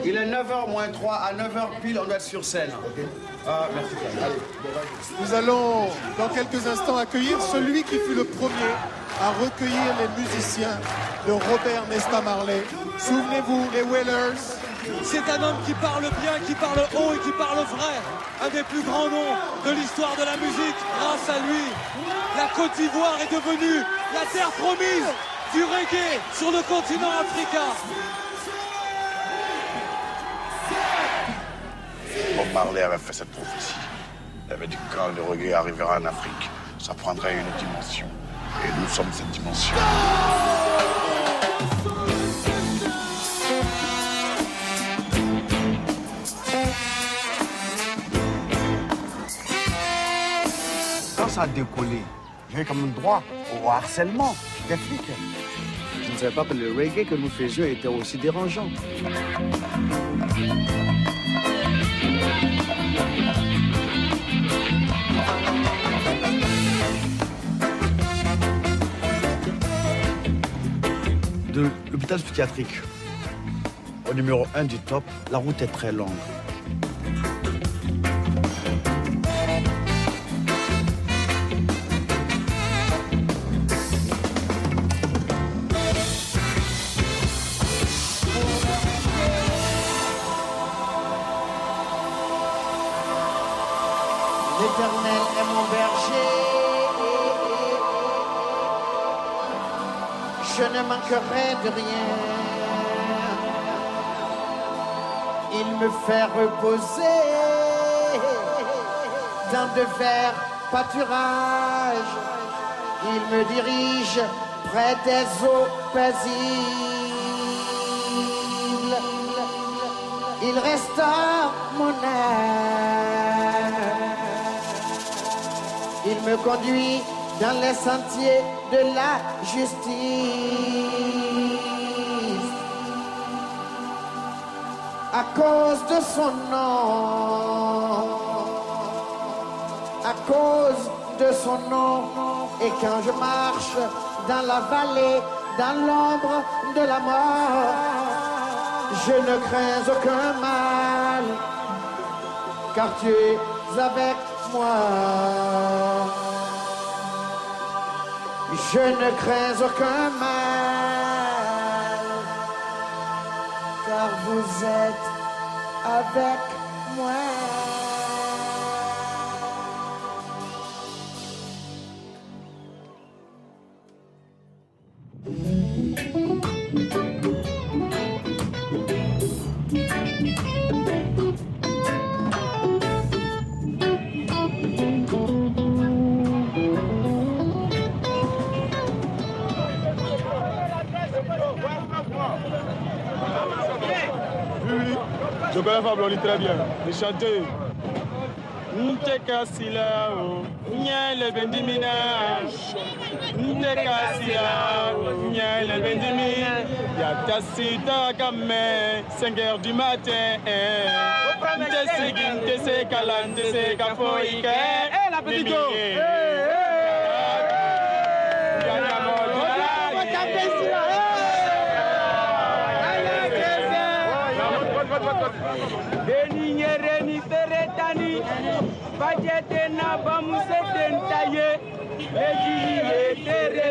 Il est 9h moins 3, à 9h pile, on doit être sur scène. Merci. Nous allons, dans quelques instants, accueillir celui qui fut le premier à recueillir les musiciens de Robert Nesta Marley. Souvenez-vous, les Wailers. C'est un homme qui parle bien, qui parle haut et qui parle vrai. Un des plus grands noms de l'histoire de la musique. Grâce à lui, la Côte d'Ivoire est devenue la terre promise du reggae sur le continent africain. Bob Marley avait fait cette prophétie. Il avait dit que quand le reggae arrivera en Afrique, ça prendrait une dimension. Et nous sommes cette dimension. Quand ça a décollé, j'avais comme droit au harcèlement des flics. Je ne savais pas que le reggae que nous faisions était aussi dérangeant. De l'hôpital psychiatrique au numéro 1 du top, la route est très longue. L'Éternel est mon berger, je ne manquerai de rien. Il me fait reposer dans de verts pâturages. Il me dirige près des eaux paisibles. Il restaure mon âme. Il me conduit dans les sentiers de la justice. À cause de son nom, à cause de son nom. Et quand je marche dans la vallée, dans l'ombre de la mort, je ne crains aucun mal, car tu es avec moi. Je ne crains aucun mal, car vous êtes avec moi. Je connais Fablo, on dit très bien. Il chantait. Ntekasila, Nyele Bendimina. Ntekasila, Nyele Bendimina. Yatasita Kamé, 5h du matin. Ntesigi, Ntesekala, Ntesekafoike. Eh, la petite go! Reni Feretani, Pajete na Bamuse Dentaye, Leji Tere,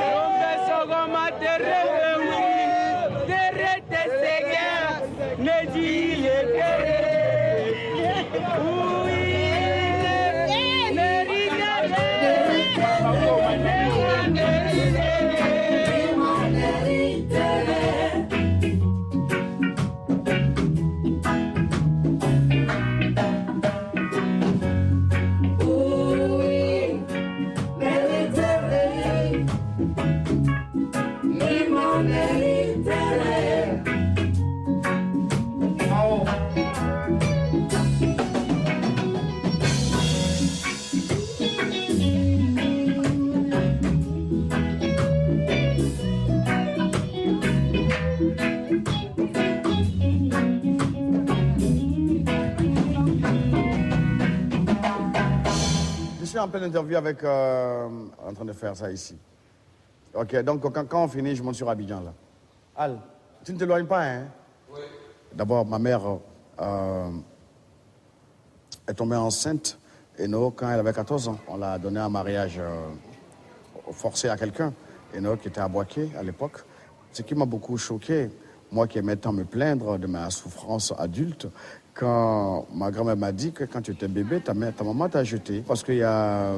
Rombe Sogoma Tere, Tere Tesega, Neji Tere. Méditerranée. suis en pleine interview avec... en train de faire ça ici. Ok, donc quand on finit, je monte sur Abidjan, là. Al, tu ne t'éloignes pas, hein? Oui. D'abord, ma mère est tombée enceinte, et nous, quand elle avait 14 ans, on l'a donnée en mariage forcé à quelqu'un, et nous, qui était à Boaké à l'époque. Ce qui m'a beaucoup choqué, moi qui aimais tant me plaindre de ma souffrance adulte, quand ma grand-mère m'a dit que quand tu étais bébé, ta maman t'a jeté. Parce qu'il y a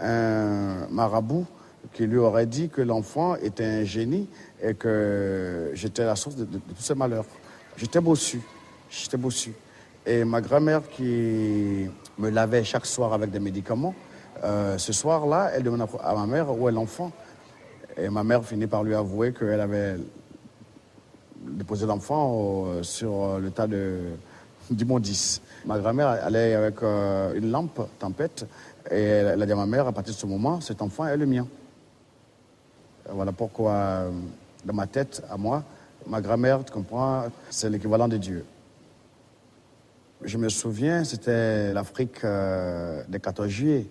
un marabout qui lui aurait dit que l'enfant était un génie et que j'étais la source de tous ces malheurs. J'étais bossu. Et ma grand-mère qui me lavait chaque soir avec des médicaments, ce soir-là, elle demandait à ma mère où est l'enfant. Et ma mère finit par lui avouer qu'elle avait déposé l'enfant sur le tas d'immondices. Ma grand-mère allait avec une lampe tempête et elle a dit à ma mère, à partir de ce moment, cet enfant est le mien. Voilà pourquoi, dans ma tête, à moi, ma grand-mère, tu comprends, c'est l'équivalent de Dieu. Je me souviens, c'était l'Afrique des 14 juillet.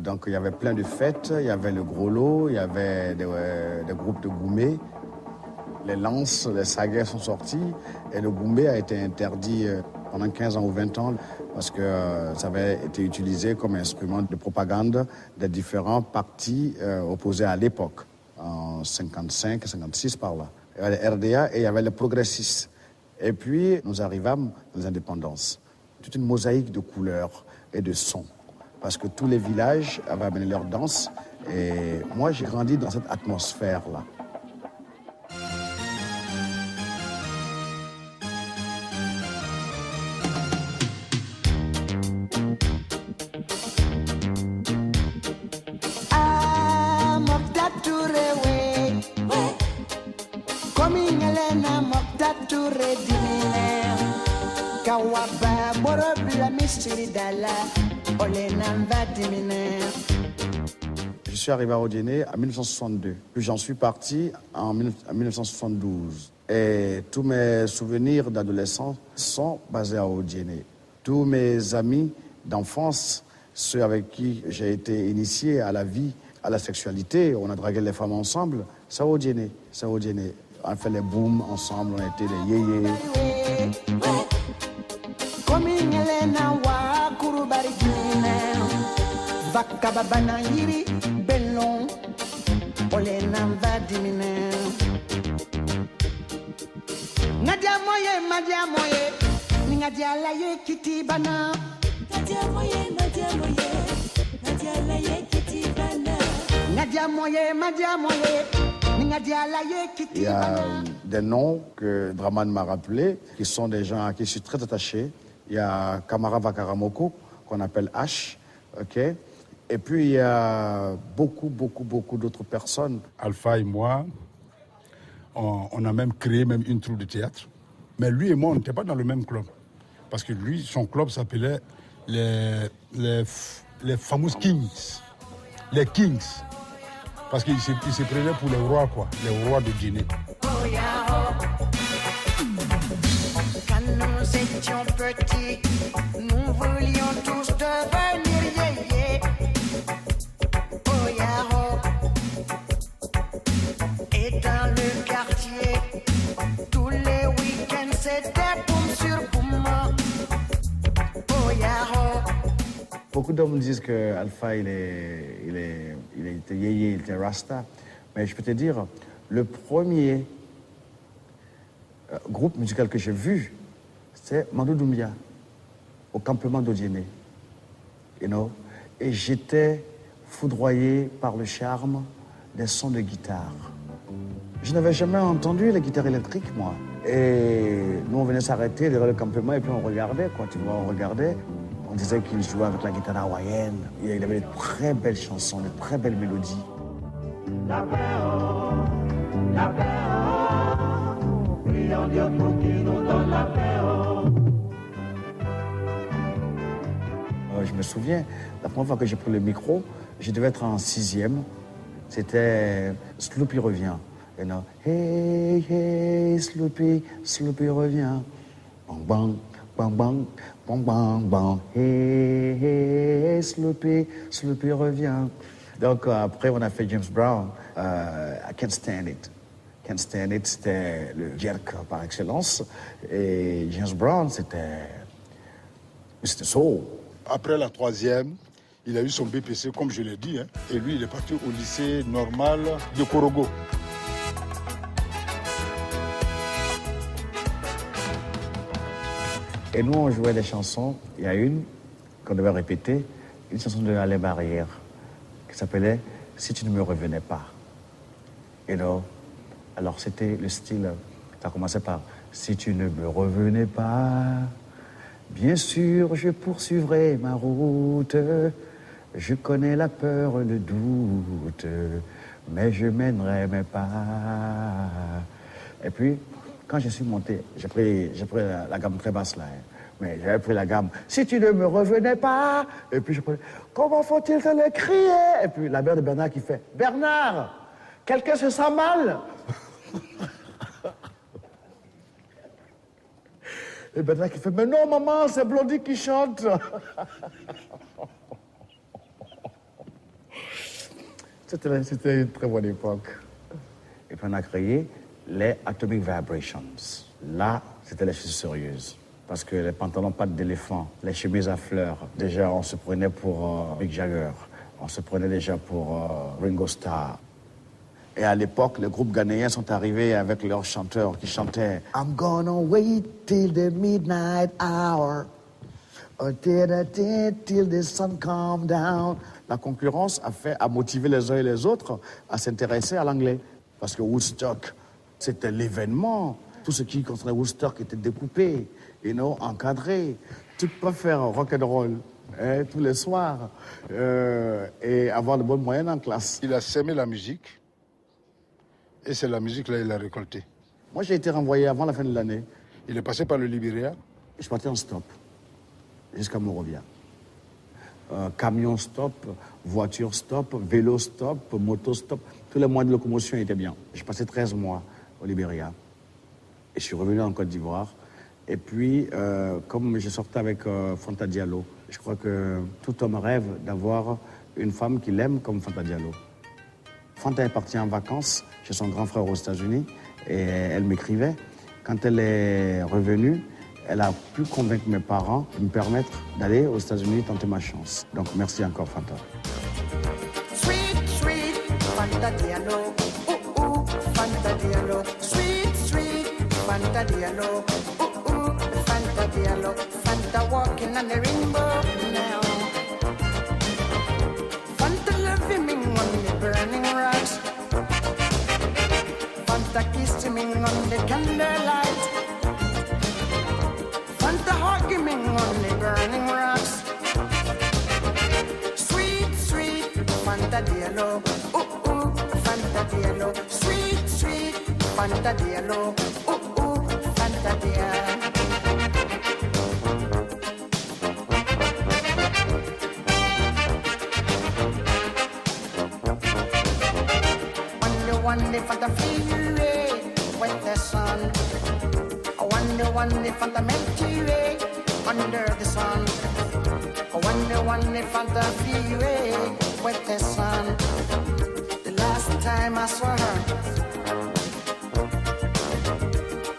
Donc il y avait plein de fêtes, il y avait le gros lot, il y avait des groupes de goumets. Les lances, les saguets sont sortis et le goumbé a été interdit pendant 15 ans ou 20 ans parce que ça avait été utilisé comme instrument de propagande des différents partis opposés à l'époque, en 55 et 56 par là. Il y avait les RDA et il y avait les progressistes. Et puis nous arrivâmes dans les indépendances. Toute une mosaïque de couleurs et de sons. Parce que tous les villages avaient amené leur danse. Et moi, j'ai grandi dans cette atmosphère-là. Je suis arrivé à Odiéné en 1962. Puis j'en suis parti en 1972. Et tous mes souvenirs d'adolescence sont basés à Odiéné. Tous mes amis d'enfance, ceux avec qui j'ai été initié à la vie, à la sexualité, on a dragué les femmes ensemble, c'est à Odiéné. C'est à Odiéné. On a fait les booms ensemble, on était des yéyés. Il y a des noms que Draman m'a rappelés, qui sont des gens à qui je suis très attaché. Il y a Kamara Vakaramoko, qu'on appelle H, ok. Et puis il y a beaucoup d'autres personnes. Alpha et moi, on a même créé une troupe de théâtre. Mais lui et moi, on n'était pas dans le même club. Parce que lui, son club s'appelait les fameux Kings. Les Kings. Parce qu'il se prenait pour les rois, quoi. Les rois de Guinée. Quand nous étions petits, nous voulions tous devenir yéyé. Oh Yaro. Et dans le quartier, tous les week-ends c'était boum sur boum. Oh Yaro. Beaucoup d'hommes disent que Alpha il était yéyé, il était rasta. Mais je peux te dire, le premier groupe musical que j'ai vu, c'est Mandou Doumbia, au campement d'Odiéné. You know? Et j'étais foudroyé par le charme des sons de guitare. Je n'avais jamais entendu la guitare électrique, moi. Et nous, on venait s'arrêter derrière le campement et puis on regardait, quoi. Tu vois, on regardait. On disait qu'il jouait avec la guitare hawaïenne. Il avait de très belles chansons, de très belles mélodies. La paix, la paix, prions Dieu pour qu'il nous donne la paix. Je me souviens, la première fois que j'ai pris le micro, je devais être en 6e. C'était Sloopy revient. You know, hey, hey, Sloopy, Sloopy revient. Bang, bang, bang, bang, bang, bang, bang, hey, hey, hey Sloopy, Sloopy revient. Donc après, on a fait James Brown, I Can't Stand It. Can't Stand It, c'était le jerk par excellence. Et James Brown, c'était soul. Après la troisième, il a eu son BPC, comme je l'ai dit, hein, et lui, il est parti au lycée normal de Korogo. Et nous, on jouait des chansons. Il y a une qu'on devait répéter, une chanson de Alain Barrière, qui s'appelait « Si tu ne me revenais pas ». Et donc, alors c'était le style, ça commençait par « Si tu ne me revenais pas, bien sûr, je poursuivrai ma route. Je connais la peur, le doute, mais je mènerai mes pas. » Et puis, quand je suis monté, j'ai pris la gamme très basse là, hein, mais j'avais pris la gamme « Si tu ne me revenais pas », et puis je prenais « Comment faut-il te le crier ?» Et puis la mère de Bernard qui fait « Bernard, quelqu'un se sent mal ?» Et Bernard qui fait « Mais non maman, c'est Blondie qui chante !» C'était une très bonne époque. Et puis on a créé les Atomic Vibrations. Là, c'était les choses sérieuses. Parce que les pantalons pattes d'éléphant, les chemises à fleurs, déjà on se prenait pour Mick Jagger, on se prenait déjà pour Ringo Starr. Et à l'époque, les groupes ghanéens sont arrivés avec leurs chanteurs qui chantaient « I'm gonna wait till the midnight hour, till the sun come down ». La concurrence a motivé les uns et les autres à s'intéresser à l'anglais. Parce que Woodstock, c'était l'événement. Tout ce qui concernait Woodstock était découpé, encadré. Tu peux faire rock'n'roll tous les soirs et avoir de bonnes moyennes en classe. Il a sémé la musique et c'est la musique là qu'il a récolté. Moi, j'ai été renvoyé avant la fin de l'année. Il est passé par le Libéria. Je partais en stop jusqu'à Monrovia. Camion stop, voiture stop, vélo stop, moto stop. Tous les moyens de locomotion étaient bien. J'ai passé 13 mois au Libéria. Et je suis revenu en Côte d'Ivoire. Et puis, comme je sortais avec Fanta Diallo, je crois que tout homme rêve d'avoir une femme qu'il aime comme Fanta Diallo. Fanta est partie en vacances chez son grand frère aux États-Unis et elle m'écrivait. Quand elle est revenue, elle a pu convaincre mes parents de me permettre d'aller aux États-Unis tenter ma chance. Donc merci encore, Fanta. Sweet, sweet, Fanta Diallo. Ooh, ooh, Fanta Diallo. Sweet, sweet, Fanta Diallo. Ooh, ooh, Fanta Diallo. Fanta walking on the rainbow now. Fanta loving me on the burning rocks. Fanta kissing me on the candlelight. Fanta hugging me on the burning rocks. Sweet, sweet, Fanta Diallo. Ooh, ooh, Fanta Diallo. Sweet, sweet, Fanta Diallo. Ooh, ooh, Fanta Diallo. Wonder for the freeway with the sun. I wonder for the Milky Way under the sun. I wonder for the freeway with the sun. The last time I saw her,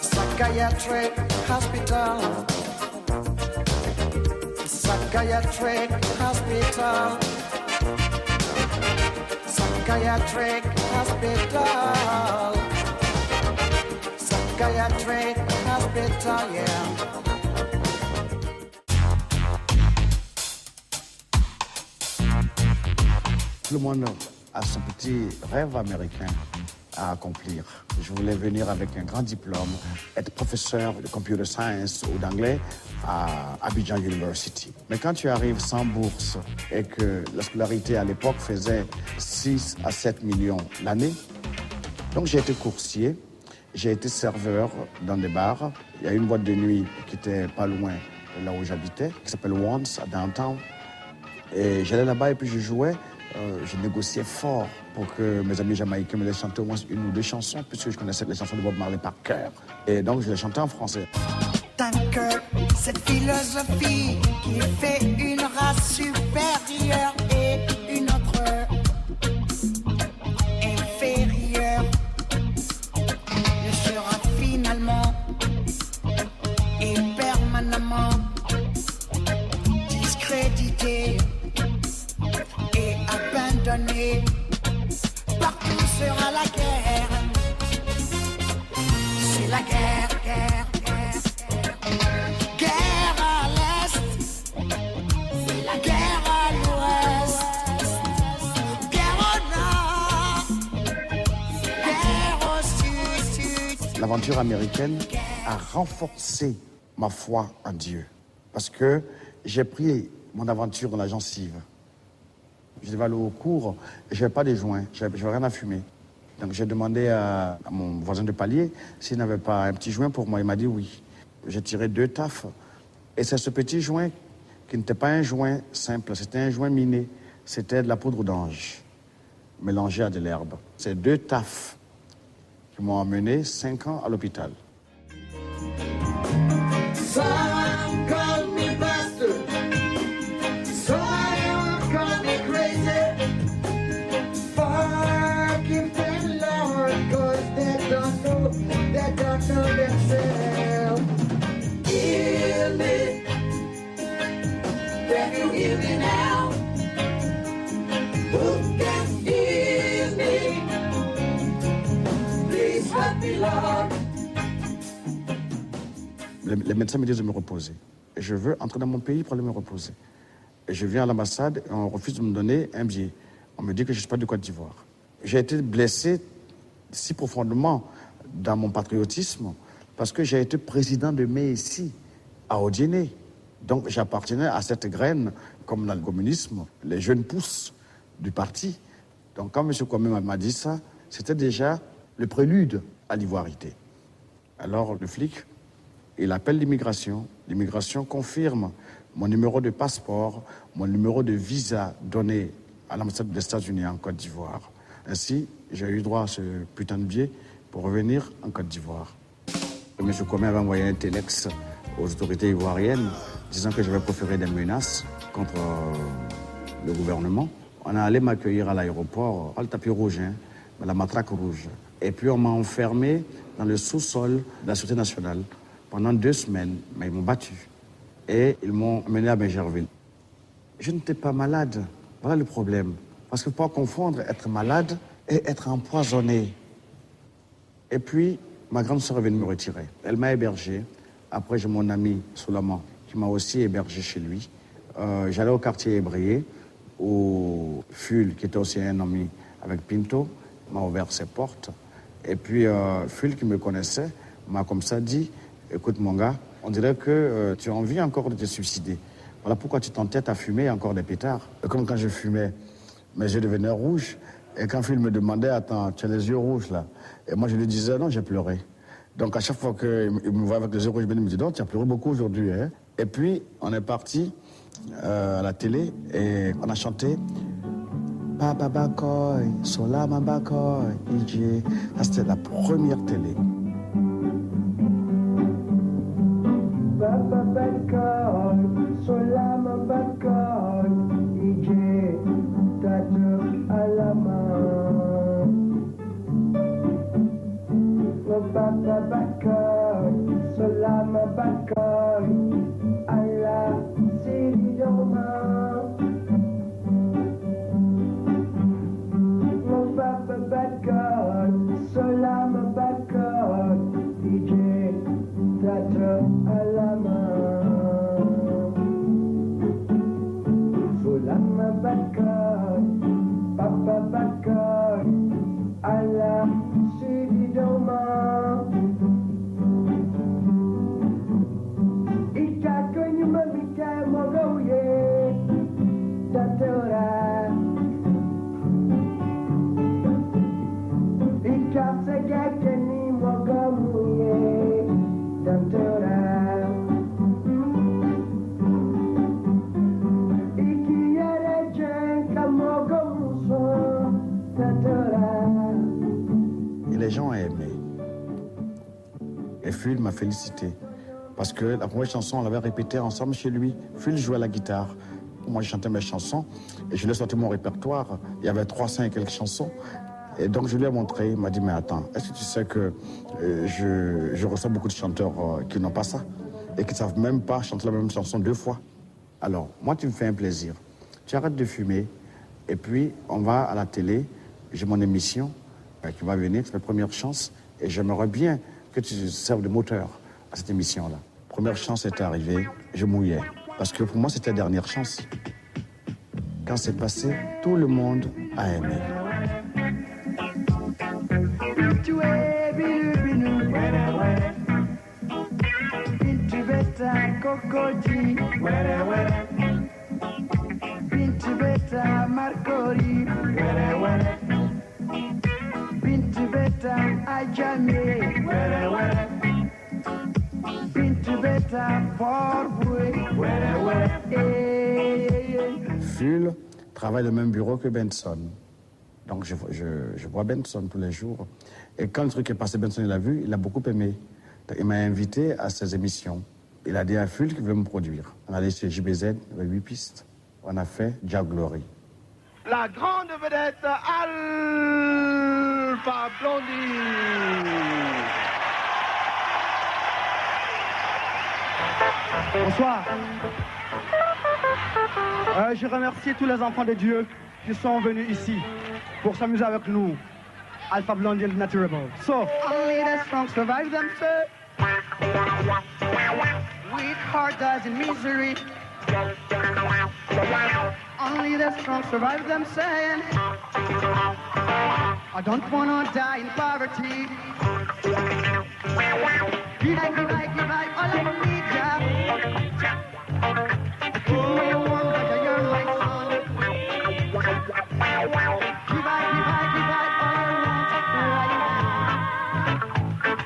psychiatric hospital. Psychiatric hospital. Psychiatric hospital. Psychiatric hospital, yeah. Tout le monde a son petit rêve américain à accomplir. Je voulais venir avec un grand diplôme, être professeur de computer science ou d'anglais à Abidjan University. Mais quand tu arrives sans bourse et que la scolarité à l'époque faisait 6 à 7 millions l'année, donc j'ai été coursier, j'ai été serveur dans des bars. Il y a une boîte de nuit qui était pas loin de là où j'habitais, qui s'appelle Once à Downtown. Et j'allais là-bas et puis je jouais. Je négociais fort pour que mes amis jamaïcains me laissent chanter au moins une ou deux chansons, puisque je connaissais les chansons de Bob Marley par cœur. Et donc, je les chantais en français. Tant que cette philosophie qui fait une race supérieure donner. Partout sera la guerre. C'est la guerre, guerre, guerre, guerre. Guerre à l'est, c'est la guerre à l'ouest. Guerre au nord, guerre au sud. L'aventure américaine a renforcé ma foi en Dieu. Parce que j'ai pris mon aventure dans la gencive. Je devais aller au cours, je n'avais pas de joint, je n'avais rien à fumer. Donc j'ai demandé à mon voisin de palier s'il n'avait pas un petit joint pour moi. Il m'a dit oui. J'ai tiré 2 tafs. Et c'est ce petit joint qui n'était pas un joint simple, c'était un joint miné. C'était de la poudre d'ange mélangée à de l'herbe. C'est 2 tafs qui m'ont emmené 5 ans à l'hôpital. Some call me bastard, some call me crazy. Forgive them, Lord, 'cause they don't know themselves. Heal me, can you hear me now? Who can heal me? Please help me, Lord. Les médecins me disent de me reposer. Et je veux entrer dans mon pays pour aller me reposer. Et je viens à l'ambassade et on refuse de me donner un billet. On me dit que je ne suis pas du Côte d'Ivoire. J'ai été blessé si profondément dans mon patriotisme parce que j'ai été président de MEISI à Odiéné. Donc j'appartenais à cette graine, comme dans le communisme, les jeunes pousses du parti. Donc quand M. Kwame m'a dit ça, c'était déjà le prélude à l'ivoirité. Alors le flic, il appelle l'immigration. L'immigration confirme mon numéro de passeport, mon numéro de visa donné à l'ambassade des États-Unis en Côte d'Ivoire. Ainsi, j'ai eu droit à ce putain de billet pour revenir en Côte d'Ivoire. M. Kwame avait envoyé un téléx aux autorités ivoiriennes disant que je vais proférer des menaces contre le gouvernement. On est allé m'accueillir à l'aéroport, pas le tapis rouge, mais la matraque rouge. Et puis on m'a enfermé dans le sous-sol de la Sûreté nationale pendant 2 semaines, mais ils m'ont battu. Et ils m'ont mené à Benjerville. Je n'étais pas malade. Voilà le problème. Parce qu'il ne faut pas confondre être malade et être empoisonné. Et puis, ma grande sœur est venue me retirer. Elle m'a hébergé. Après, j'ai mon ami Souleymane qui m'a aussi hébergé chez lui. J'allais au quartier Ébrié, où Ful, qui était aussi un ami avec Pinto, m'a ouvert ses portes. Et puis, Ful, qui me connaissait, m'a comme ça dit, écoute mon gars, on dirait que tu as envie encore de te suicider. Voilà pourquoi tu t'entêtes à fumer encore des pétards. Et comme quand je fumais, mes yeux devenaient rouges. Et quand Phil me demandait, attends, tu as les yeux rouges là. Et moi je lui disais, non, j'ai pleuré. Donc à chaque fois qu'il me voit avec les yeux rouges, il me dit, non, tu as pleuré beaucoup aujourd'hui. Hein? Et puis on est parti à la télé et on a chanté Papa Bakoy, Solama Bakoy, DJ. Ça c'était la première télé. Papa Bakoy, Solama Bakoy, DJ, Tato à la main. Papa Bakoy, Solama Bakoy, à la Sididoma. Papa Bakoy, Solama Bakoy, DJ, Tato à la main. Solama Bakoy, Papa Bakoy, à la Sididoma. Ika konyu mamika mogoye, Tatora. Ika segeke ni mogomuye, Tatora. Iki yere jenka mogomuso, Tatora. Et les gens ont aimé. Et Phil m'a félicité. Parce que la première chanson, on l'avait répétée ensemble chez lui. Phil jouait à la guitare. Moi, je chantais mes chansons. Et je lui ai sorti mon répertoire. Il y avait 300 et quelques chansons. Et donc, je lui ai montré. Il m'a dit, mais attends, est-ce que tu sais que je reçois beaucoup de chanteurs qui n'ont pas ça et qui ne savent même pas chanter la même chanson 2 fois. Alors, moi, tu me fais un plaisir. Tu arrêtes de fumer Et puis, on va à la télé, j'ai mon émission qui va venir, c'est ma première chance, et j'aimerais bien que tu serves de moteur à cette émission-là. Première chance est arrivée, je mouillais, parce que pour moi, c'était la dernière chance. Quand c'est passé, tout le monde a aimé. Phul travaille le même bureau que Benson. Donc je vois Benson tous les jours. Et quand le truc est passé, Benson il l'a vu, il a beaucoup aimé. Il m'a invité à ses émissions. Il a dit à Phul qu'il voulait me produire. On allait chez JBZ, il y avait 8 pistes. On a fait Jah Glory. La grande vedette Alpha Blondy. Bonsoir. Je remercie tous les enfants de Dieu qui sont venus ici pour s'amuser avec nous. Alpha Blondy and Naturable. So, only the strong survive themselves. Weak heart dies in misery. Only the strong survive themselves. I don't wanna die in poverty. Give I, all I need, yeah. Keep me warm like a young light sun. Give I, all I want right now.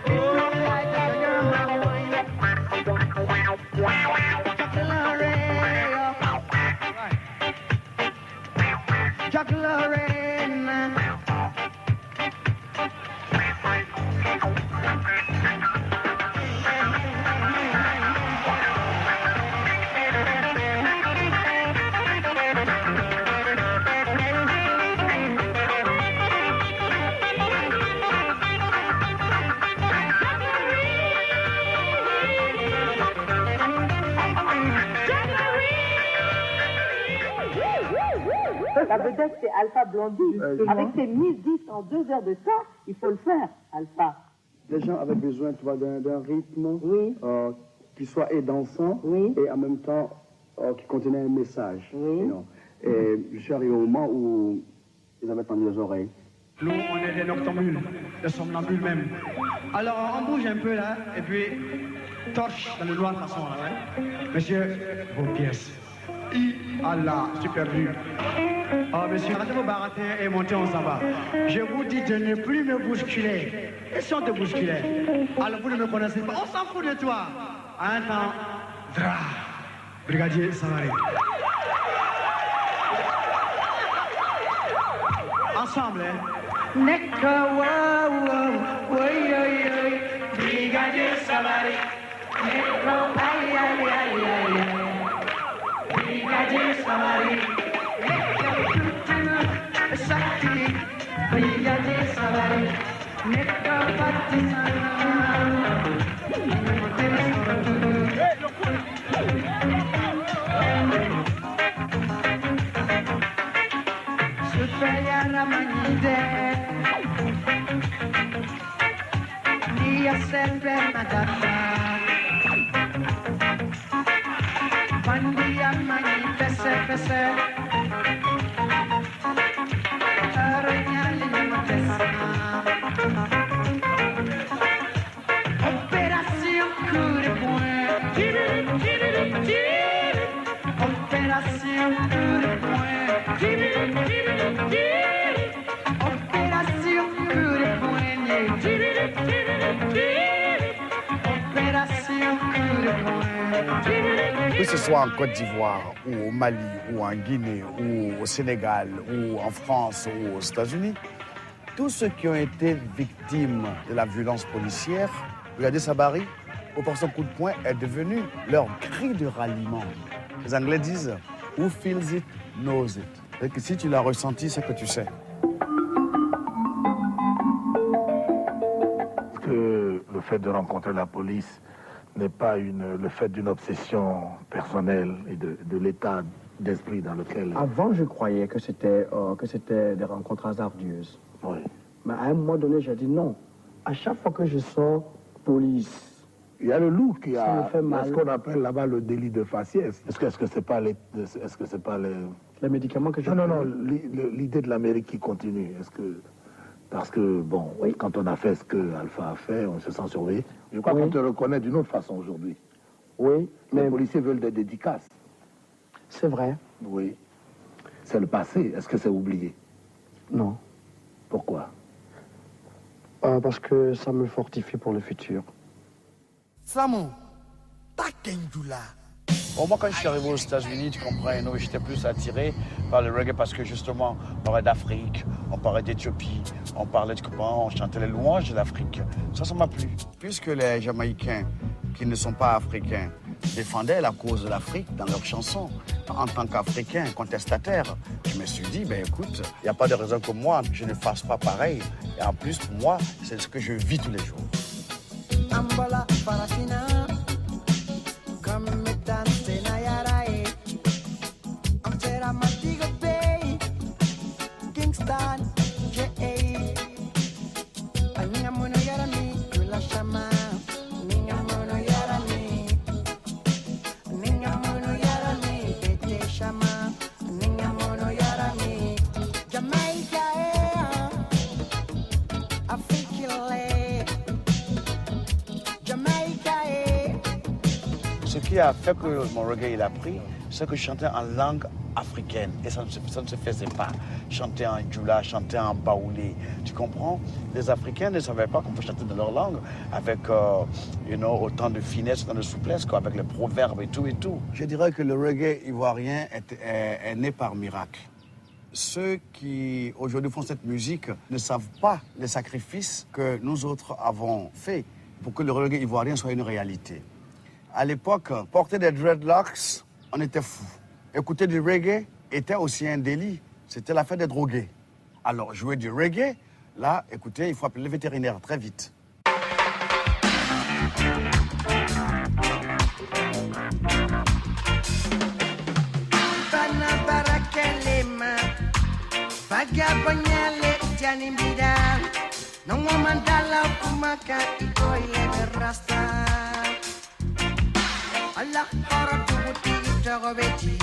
Keep me like a young wine. La vedette, c'est Alpha Blondy. Avec ses 1010 en 2 heures de temps, il faut le faire, Alpha. Les gens avaient besoin, tu vois, d'un rythme qui soit dansant et en même temps qui contenait un message. Et je suis arrivé au moment où ils avaient tendu les oreilles. Nous, on est des noctambules, des somnambules même. Alors, on bouge un peu là, et puis torche dans le noir de façon là, ouais. Monsieur, vos pièces. Allah, super vu. Oh, monsieur, arrêtez vos baratés et montez, on s'en va. Je vous dis de ne plus me bousculer. Et si on te bousculait? Alors, vous ne me connaissez pas. On s'en fout de toi. Un temps, Dra, brigadier Savary. Ensemble, hein? Nekka, wow, wow, oui, brigadier Savary. Nekka, aïe, aïe, aïe, aïe. Brigadier Savary. Shakti, brigadier Savary, Nekka Partisana. Supaya Ramanide, dia sempre madata. Pandia mani pese pese. Opération coup de poing. Opération coup de poing. Opération coup de poignet. Opération coup de poing. Que ce soit en Côte d'Ivoire, ou au Mali, ou en Guinée, ou au Sénégal, ou en France, ou aux États-Unis, tous ceux qui ont été victimes de la violence policière, regardez Savary, au portion coup de poing, est devenu leur cri de ralliement. Les Anglais disent « Who feels it, knows it ». Et que si tu l'as ressenti, c'est que tu sais. Que le fait de rencontrer la police n'est pas le fait d'une obsession personnelle et de l'état d'esprit dans lequel... Avant, je croyais que c'était des rencontres hasardeuses. Oui. Mais à un moment donné, j'ai dit non. À chaque fois que je sors, police. Il y a le loup qui Ça me a fait mal. ce qu'on appelle là-bas le délit de faciès. Est-ce que c'est pas les médicaments que je Non, l'idée de l'Amérique qui continue. Parce que, bon, oui, quand on a fait ce que Alpha a fait, on se sent surveillé. Je crois qu'on te reconnaît d'une autre façon aujourd'hui. Oui, mais... Les policiers veulent des dédicaces. C'est vrai. Oui. C'est le passé. Est-ce que c'est oublié? Non. Pourquoi? Parce que ça me fortifie pour le futur. Samo, Takendula. Bon, moi, quand je suis arrivé aux États-Unis, tu comprends, j'étais plus attiré par le reggae parce que justement, on parlait d'Afrique, on parlait d'Éthiopie, on parlait de comment on chantait les louanges de l'Afrique. Ça m'a plu. Puisque les Jamaïcains, qui ne sont pas africains, défendaient la cause de l'Afrique dans leurs chansons, en tant qu'Africain contestataire, je me suis dit, ben écoute, il n'y a pas de raison que moi, je ne fasse pas pareil. Et en plus, pour moi, c'est ce que je vis tous les jours. Ambola Parafina, comme Metan Senayarae, Amtera Matigo Bay, Kingston, J.A. Anyamono Yarami, Yula Shama, Ningamono Yarami, Ningamono Yarami, Ete Shama, Ningamono Yarami, Jamaica, Afrique. Ce qui a fait que mon reggae il a pris, c'est que je chantais en langue africaine. Et ça ne se faisait pas. Chanter en djoula, chanter en baoulé. Tu comprends? Les Africains ne savaient pas qu'on peut chanter dans leur langue avec autant de finesse, autant de souplesse, avec les proverbes et tout et tout. Je dirais que le reggae ivoirien est né par miracle. Ceux qui aujourd'hui font cette musique ne savent pas les sacrifices que nous autres avons faits pour que le reggae ivoirien soit une réalité. À l'époque, porter des dreadlocks, on était fous. Écouter du reggae était aussi un délit. C'était l'affaire des drogués. Alors, jouer du reggae, là, écoutez, il faut appeler le vétérinaire très vite. Allah hara tuguti tagobeti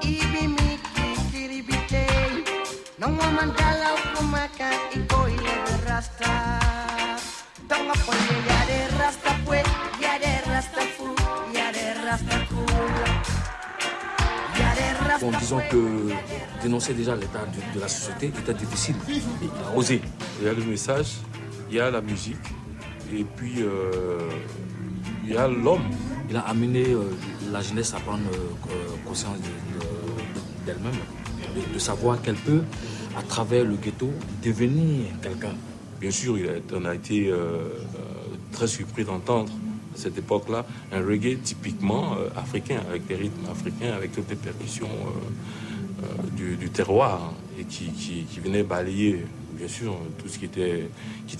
ibi miki kiribite nongo mandala kumaka ikoile rasta donga poye ya de rasta pue ya de rasta fu ya de rasta cool ya de rasta. Bon, disons que dénoncer déjà l'état de la société était difficile. Il a osé. Il y a le message, il y a la musique et puis il y a l'homme. Il a amené la jeunesse à prendre conscience d'elle-même, de savoir qu'elle peut, à travers le ghetto, devenir quelqu'un. Bien sûr, on a été très surpris d'entendre à cette époque-là un reggae typiquement africain, avec des rythmes africains, avec toutes les percussions du terroir et qui venait balayer, bien sûr, tout ce qui était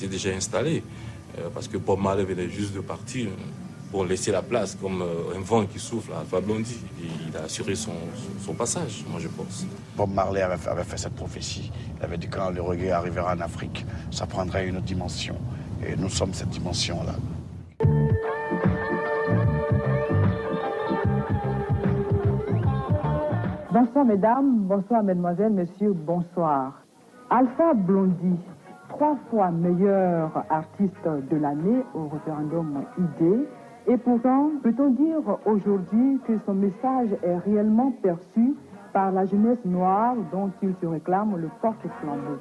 déjà installé. Parce que Bob Marley venait juste de partir. Pour laisser la place comme un vent qui souffle à Alpha Blondy. Et il a assuré son passage, moi je pense. Bob Marley avait fait cette prophétie. Il avait dit que quand le reggae arrivera en Afrique, ça prendrait une autre dimension. Et nous sommes cette dimension-là. Bonsoir mesdames, bonsoir mesdemoiselles, messieurs, bonsoir. Alpha Blondy, 3 fois meilleur artiste de l'année au référendum ID. Et pourtant, peut-on dire aujourd'hui que son message est réellement perçu par la jeunesse noire dont il se réclame le porte-flambeau?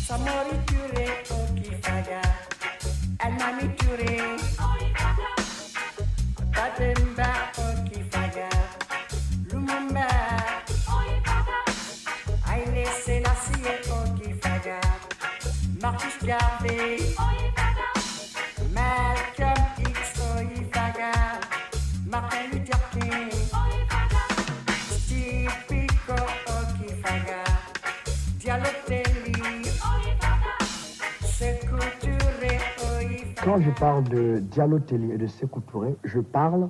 Samori Ture, Okifaga, Almami Ture, Tatemba, Okifaga, Lumumba, Haile Selassie, Okifaga, Marcus Garvey, Malcolm Martin Luther King, Steve Biko, Okifaga, Dialotelli, Sekou Touré, Oifaga. Quand je parle de Dialotelli et de Sékou Touré, je parle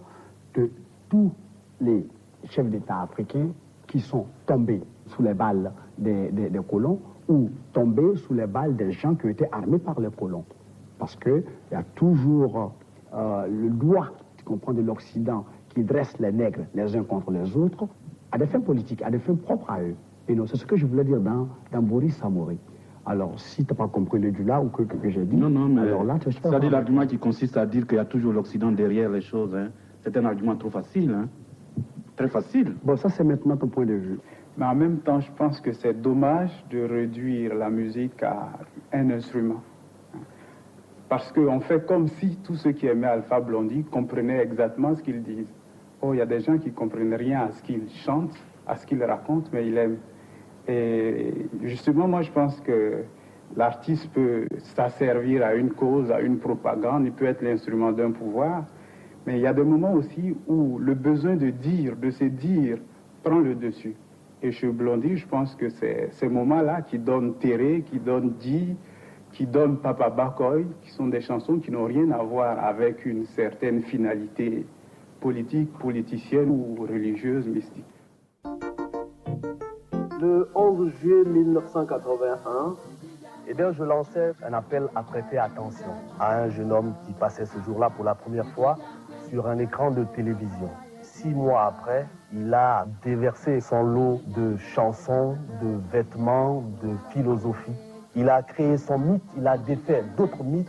de tous les chefs d'État africains qui sont tombés sous les balles des colons ou tombés sous les balles des gens qui ont été armés par les colons. Parce qu'il y a toujours le doigt, tu comprends, de l'Occident qui dresse les nègres les uns contre les autres à des fins politiques, à des fins propres à eux. Et non, c'est ce que je voulais dire dans Boris Samori. Alors, si tu n'as pas compris le Dula ou que j'ai dit, non, mais alors là, tu sais pas. C'est l'argument qui consiste à dire qu'il y a toujours l'Occident derrière les choses. Hein. C'est un argument trop facile. Hein. Très facile. Bon, ça, c'est maintenant ton point de vue. Mais en même temps, je pense que c'est dommage de réduire la musique à un instrument. Parce qu'on fait comme si tous ceux qui aimaient Alpha Blondy comprenaient exactement ce qu'ils disent. Oh, il y a des gens qui ne comprennent rien à ce qu'ils chantent, à ce qu'ils racontent, mais ils aiment. Et justement, moi, je pense que l'artiste peut s'asservir à une cause, à une propagande, il peut être l'instrument d'un pouvoir, mais il y a des moments aussi où le besoin de dire, de se dire, prend le dessus. Et chez Blondy, je pense que c'est ces moments-là qui donnent Terré, qui donnent Di, qui donnent Papa Bakoy, qui sont des chansons qui n'ont rien à voir avec une certaine finalité politique, politicienne ou religieuse, mystique. Le 11 juillet 1981, eh bien, je lançais un appel à prêter attention à un jeune homme qui passait ce jour-là pour la première fois sur un écran de télévision. 6 mois après, il a déversé son lot de chansons, de vêtements, de philosophie. Il a créé son mythe, il a défait d'autres mythes.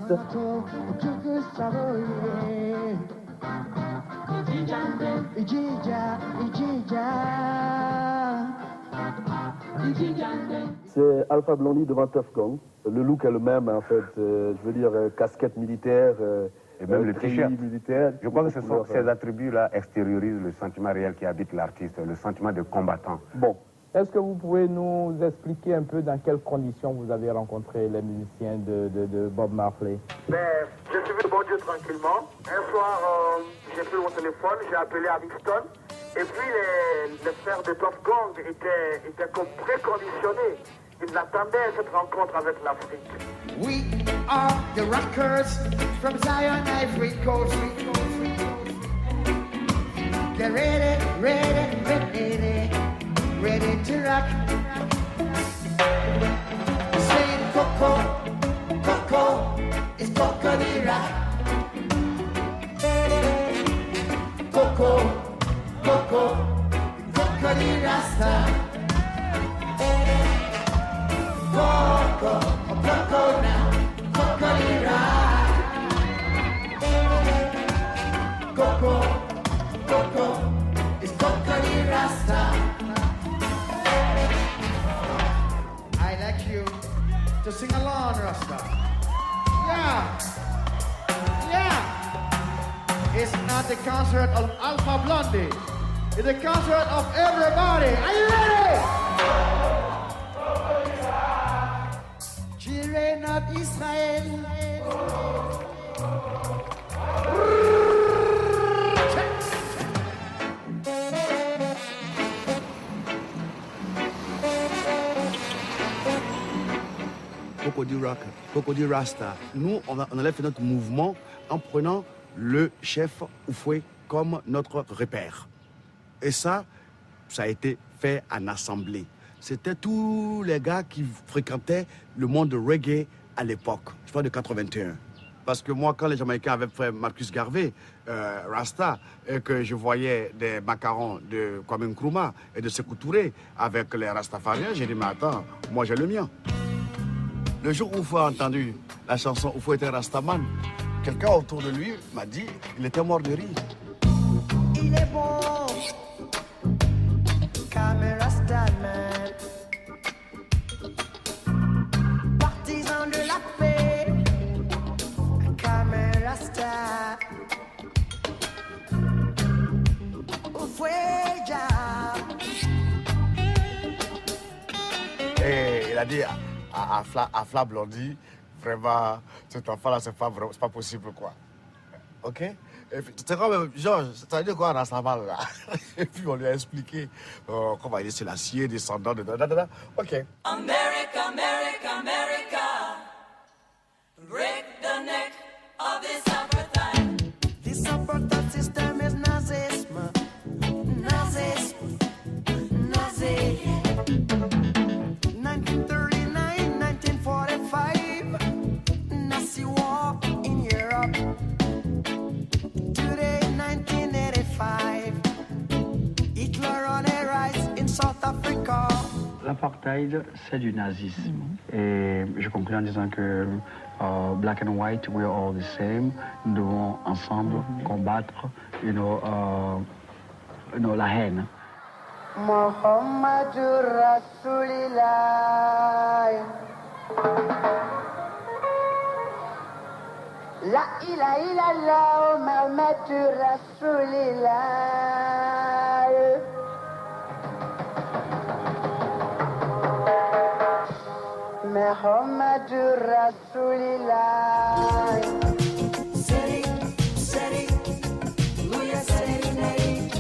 C'est Alpha Blondy devant Tuff Gong. Le look est le même, en fait. Je veux dire, casquette militaire. Et même le t-shirt. Militaire. Je crois que ces attributs-là extériorisent le sentiment réel qui habite l'artiste, le sentiment de combattant. Bon. Est-ce que vous pouvez nous expliquer un peu dans quelles conditions vous avez rencontré les musiciens de Bob Marley? J'ai suivi le bon Dieu tranquillement. Un soir, j'ai pris mon téléphone, j'ai appelé à Winston. Et puis les frères de Tuff Gong étaient préconditionnés. Ils attendaient cette rencontre avec l'Afrique. We are the rockers from Zion, Ivory Coast. Get ready, ready, ready, ready to rock. Saying Coco, Coco, it's Coco the rock. Coco, Coco, Coco the Rasta. Coco, Coco now, Coco the rock. Coco, Coco, it's Coco the Rasta. I'd like you to sing along, Rasta. Yeah, yeah. It's not the concert of Alpha Blondy. It's the concert of everybody. Are you ready? Children of Israel. Cocody Rock, Cocody Rasta. Nous, on allait faire notre mouvement en prenant le chef Oufoué comme notre repère. Et ça a été fait en assemblée. C'était tous les gars qui fréquentaient le monde de reggae à l'époque, je parle de 81. Parce que moi, quand les Jamaïcains avaient fait Marcus Garvey, Rasta, et que je voyais des macarons de Kwame Nkrumah et de Sékou Touré avec les Rastafariens, j'ai dit, mais attends, moi j'ai le mien. Le jour où Oufou a entendu la chanson Oufou était Rastaman, quelqu'un autour de lui m'a dit, il était mort de rire. Il est bon, comme un Rastaman, partisan de la paix, comme un Rasta. Oufouéja. Et il a dit à Fla Blondy, vraiment, cet enfant-là, c'est pas possible, quoi. Ok? Et puis, c'était comme, genre, c'est-à-dire quoi, Rastaman, là. Et puis, on lui a expliqué comment il est Sélassié, descendant de... OK. America, America, America, break the neck of this apartheid. This apartheid system is Nazism, Nazism, Nazism. 1939, 1945, Nazi war in Europe. Today, 1985, Hitler on a rise in South Africa. L'apartheid, c'est du nazisme. Et je conclue en disant que black and white, we are all the same. Nous devons ensemble combattre, la haine. Muhammadur Rasulillah. La ilaha illallah Muhammadur Rasulillah. Muhammadur Rasulillah. Seri, seri, Luya seri, neri.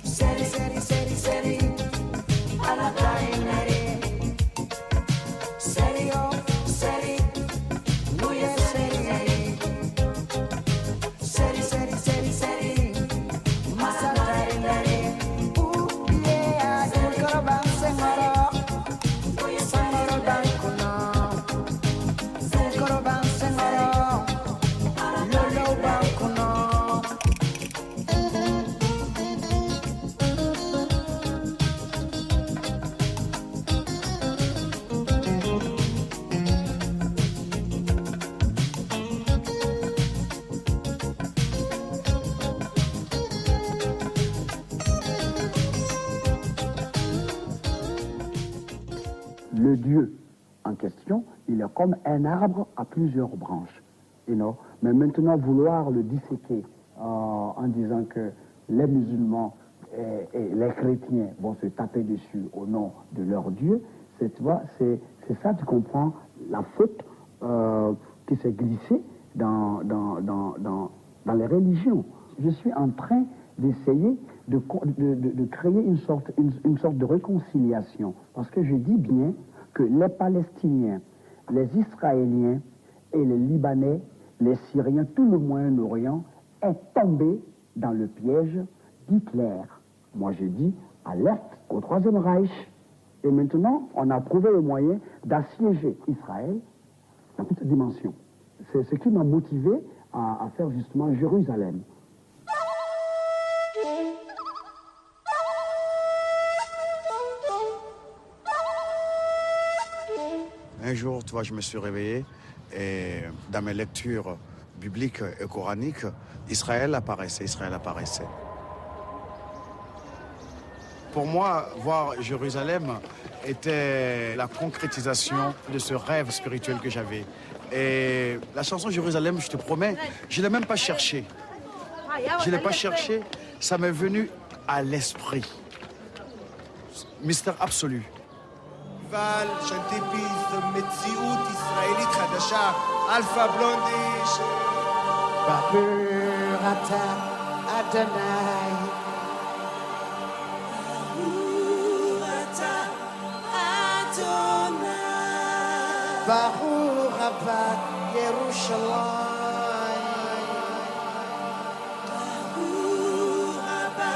Seri, seri, seri, seri, Alatai neri. Seri, oh, seri, Luya seri, neri. Seri, seri, seri, seri, Masatai neri. Ooh, yeah, Kulkaraban Sengoro. Le Dieu en question, il est comme un arbre à plusieurs branches. Mais maintenant, vouloir le disséquer en disant que les musulmans et les chrétiens vont se taper dessus au nom de leur Dieu, c'est ça, tu comprends, la faute qui s'est glissée dans les religions. Je suis en train d'essayer de créer une sorte de réconciliation. Parce que je dis bien que les Palestiniens, les Israéliens et les Libanais, les Syriens, tout le Moyen-Orient est tombé dans le piège d'Hitler. Moi, je dis alerte au Troisième Reich. Et maintenant, on a trouvé le moyen d'assiéger Israël dans toute dimension. C'est ce qui m'a motivé à faire justement Jérusalem. Un jour, tu vois, je me suis réveillé et dans mes lectures bibliques et coraniques, Israël apparaissait. Pour moi, voir Jérusalem était la concrétisation de ce rêve spirituel que j'avais. Et la chanson Jérusalem, je te promets, je ne l'ai même pas cherchée. Je ne l'ai pas cherchée, ça m'est venu à l'esprit. Mystère absolu. מציאות ישראלית חדשה, אלפא בלונדי. Baruch atah Adonai. Baruch Abba Yerushalayim. Baruch Abba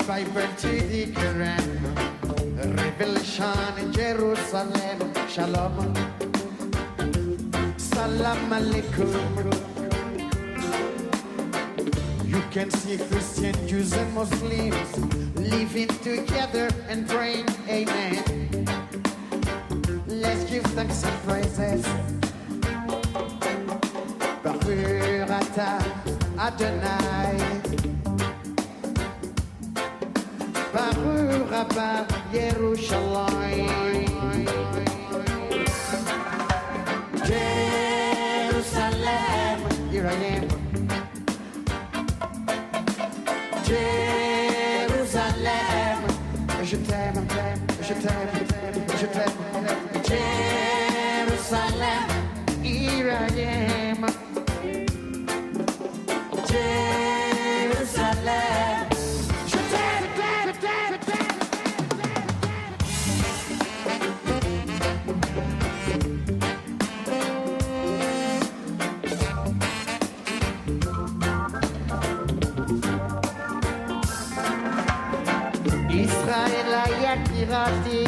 Bible to the Quran, revelation in Jerusalem, Shalom, Salam Alaikum. You can see Christians, Jews and Muslims living together and praying, amen. Let's give thanks and praises. Baruch atah Adonai, Baruch Abba Yerushalayim. Jerusalem, here I am. Jérusalem, je t'aime, je t'aime, je t'aime. Jérusalem, here I am. Jérusalem, je t'aime, je t'aime, je t'aime. Israël a Yakirati.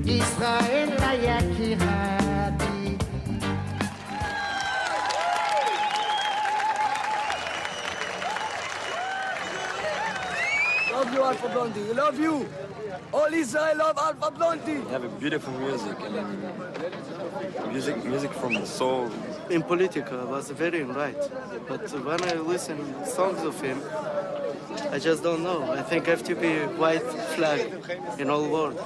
Israël a Yakirati. Love you, Alpha Blondy. We love you. All Israel love Alpha Blondy. You have a beautiful music. Music from the soul. In Politica was very right, but when I listen songs of him, I just don't know. I think I have to be white flag in all world.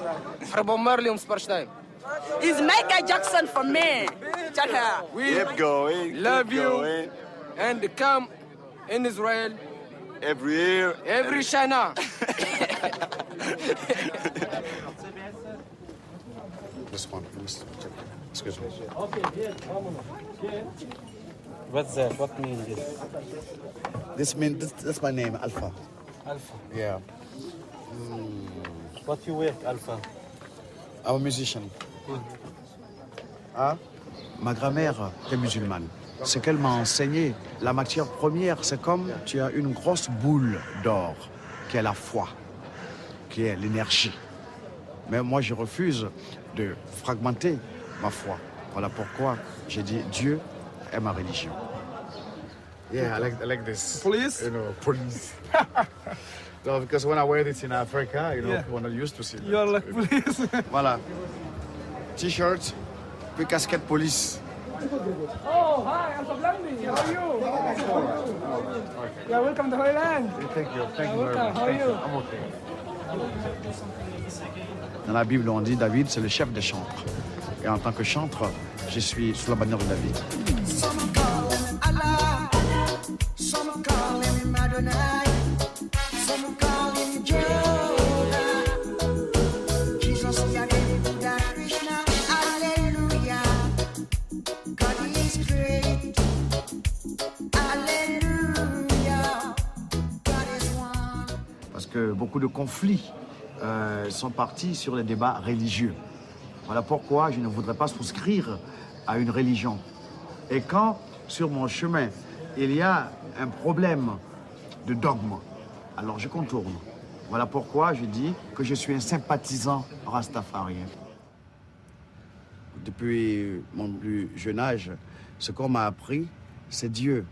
Is Michael Jackson for me. We Keep going. love keep you going. and come in Israel Every year. every Shana. This one, please. Excuse me. What's that? What means this? This means that's my name, Alpha. Alpha. Yeah. What you work, Alpha? I'm a musician. Hein? Ma grand-mère est musulmane. Ce qu'elle m'a enseigné, la matière première, c'est comme tu as une grosse boule d'or, qui est la foi, qui est l'énergie. Mais moi, je refuse de fragmenter ma foi. Voilà pourquoi j'ai dit Dieu est ma religion. Yeah, I like this. Police? You know, police. No, because when I wear this in Africa, you know, Yeah. people are not used to see that. You're like police. Voilà. T-shirt, puis casquette police. Oh, hi, Alpha Blondy. How are you? Yeah, welcome to Hoyland. Thank you. Thank you very Welcome. much. How are Thank you? I'm okay. Dans la Bible, on dit David, c'est le chef des chantres. Et en tant que chantre, je suis sous la bannière de David. Some call him Allah, some call him Adonai, some call him Jehovah, Jesus, Yahweh, Buddha, Krishna, Hallelujah. God is great, Hallelujah. God is one. Parce que beaucoup de conflits sont partis sur les débats religieux. Voilà pourquoi je ne voudrais pas souscrire à une religion. Et quand, sur mon chemin, il y a un problème de dogme, alors je contourne. Voilà pourquoi je dis que je suis un sympathisant rastafarien. Depuis mon plus jeune âge, ce qu'on m'a appris, c'est Dieu.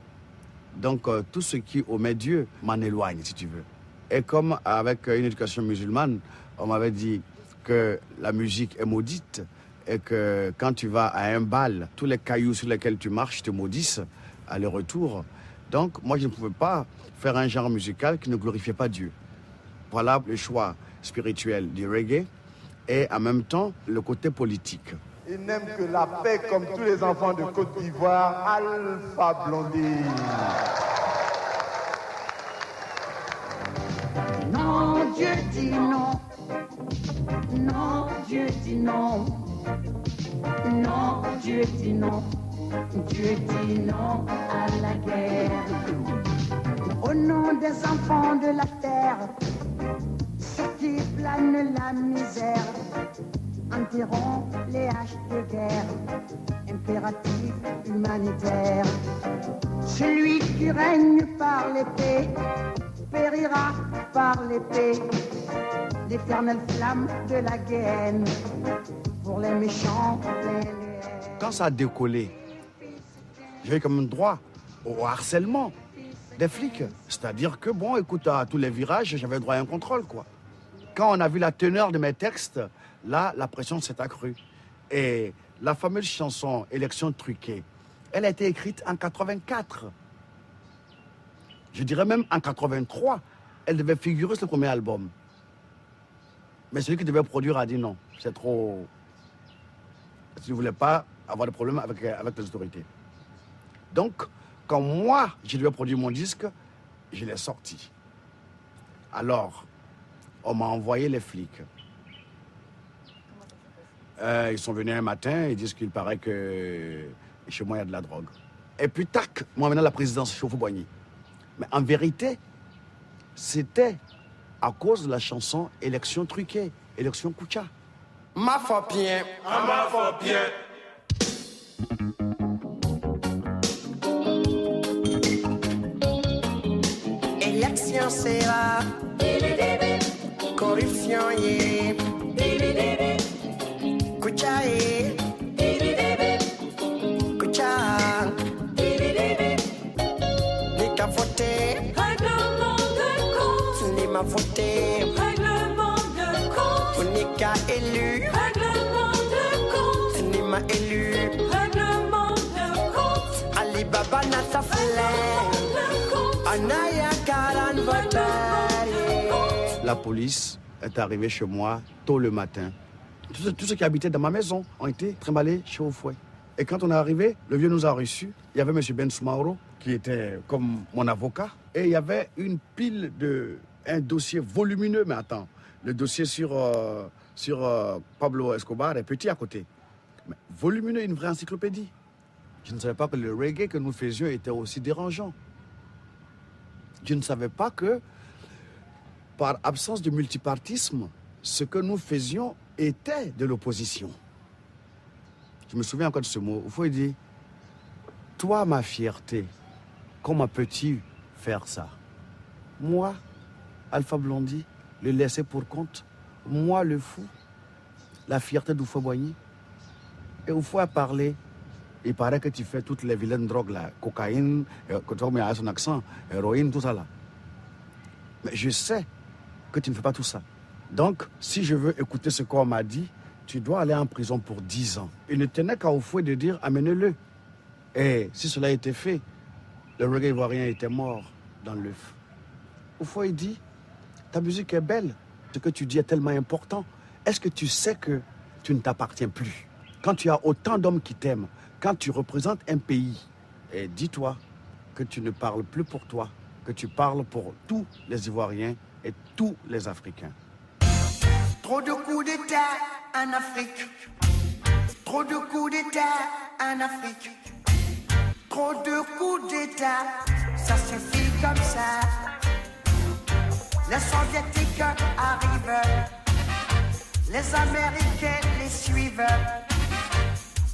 Donc tout ce qui omet Dieu m'en éloigne, si tu veux. Et comme avec une éducation musulmane, on m'avait dit que la musique est maudite et que quand tu vas à un bal, tous les cailloux sur lesquels tu marches te maudissent aller-retour. Donc moi je ne pouvais pas faire un genre musical qui ne glorifiait pas Dieu. Voilà le choix spirituel du reggae et en même temps le côté politique. Il n'aime que la paix comme tous les enfants de Côte d'Ivoire, Alpha Blondy. Non, Dieu dit non. Non, Dieu dit non. Non, Dieu dit non. Dieu dit non à la guerre. Au nom des enfants de la terre, sur qui plane la misère, enterrons les haches de guerre, impératif humanitaire. Celui qui règne par l'épée périra par l'épée, l'éternelle flamme de la guerre pour les méchants. Quand ça a décollé, j'avais comme un droit au harcèlement. des flics. C'est-à-dire que, bon, écoute, à tous les virages, j'avais droit à un contrôle, quoi. Quand on a vu la teneur de mes textes, là, la pression s'est accrue. Et la fameuse chanson « Élection truquée », elle a été écrite en 84. Je dirais même en 83. Elle devait figurer sur le premier album. Mais celui qui devait produire a dit non, c'est trop... Je ne voulais pas avoir de problème avec les autorités. Donc, quand moi, je devais produire mon disque, je l'ai sorti. Alors, on m'a envoyé les flics. Ils sont venus un matin, ils disent qu'il paraît que chez moi, il y a de la drogue. Et puis, tac, moi maintenant, la présidence Chauveau-Boigny. Mais en vérité, c'était à cause de la chanson « Élection truquée », « Élection Koucha ». Ma foi bien, ma foi bien. Élection c'est là, corruption yeah, Koucha yeah, Koucha, ni qu'à voter, Règlement de compte, ni m'a voté, règlement de compte, ni qu'à élu, règlement de compte, ni m'a élu, règlement de compte, Ali Baba n'a sa fleur, Anaya Karan La police est arrivée chez moi tôt le matin. Tous ceux qui habitaient dans ma maison ont été trimballés chez Oufoué. Et quand on est arrivé, le vieux nous a reçus. Il y avait M. Ben Soumaoro, qui était comme mon avocat. Et il y avait une pile un dossier volumineux. Mais attends, le dossier sur Pablo Escobar est petit à côté. Mais volumineux, une vraie encyclopédie. Je ne savais pas que le reggae que nous faisions était aussi dérangeant. Je ne savais pas que, par absence de multipartisme, ce que nous faisions était de l'opposition. Je me souviens encore de ce mot. Il faut dire, toi, ma fierté, comment peux-tu faire ça? Moi, Alpha Blondy, le laisser pour compte, moi, le fou, la fierté d'Oufoué-Boigny. Et Oufoué a parlé. Il paraît que tu fais toutes les vilaines drogues là, cocaïne, que tu as son accent, héroïne, tout ça là. Mais je sais que tu ne fais pas tout ça. Donc, si je veux écouter ce qu'on m'a dit, tu dois aller en prison pour 10 ans. Il ne tenait qu'à Oufoué de dire, amenez-le. Et si cela était fait, le reggae ivoirien était mort dans l'œuf. Oufoué dit, ta musique est belle, ce que tu dis est tellement important. Est-ce que tu sais que tu ne t'appartiens plus? Quand tu as autant d'hommes qui t'aiment, quand tu représentes un pays, et dis-toi que tu ne parles plus pour toi, que tu parles pour tous les Ivoiriens et tous les Africains. Trop de coups d'État en Afrique. Trop de coups d'État en Afrique. Trop de coups d'État, ça suffit comme ça. Les Soviétiques arrivent, les Américains les suivent.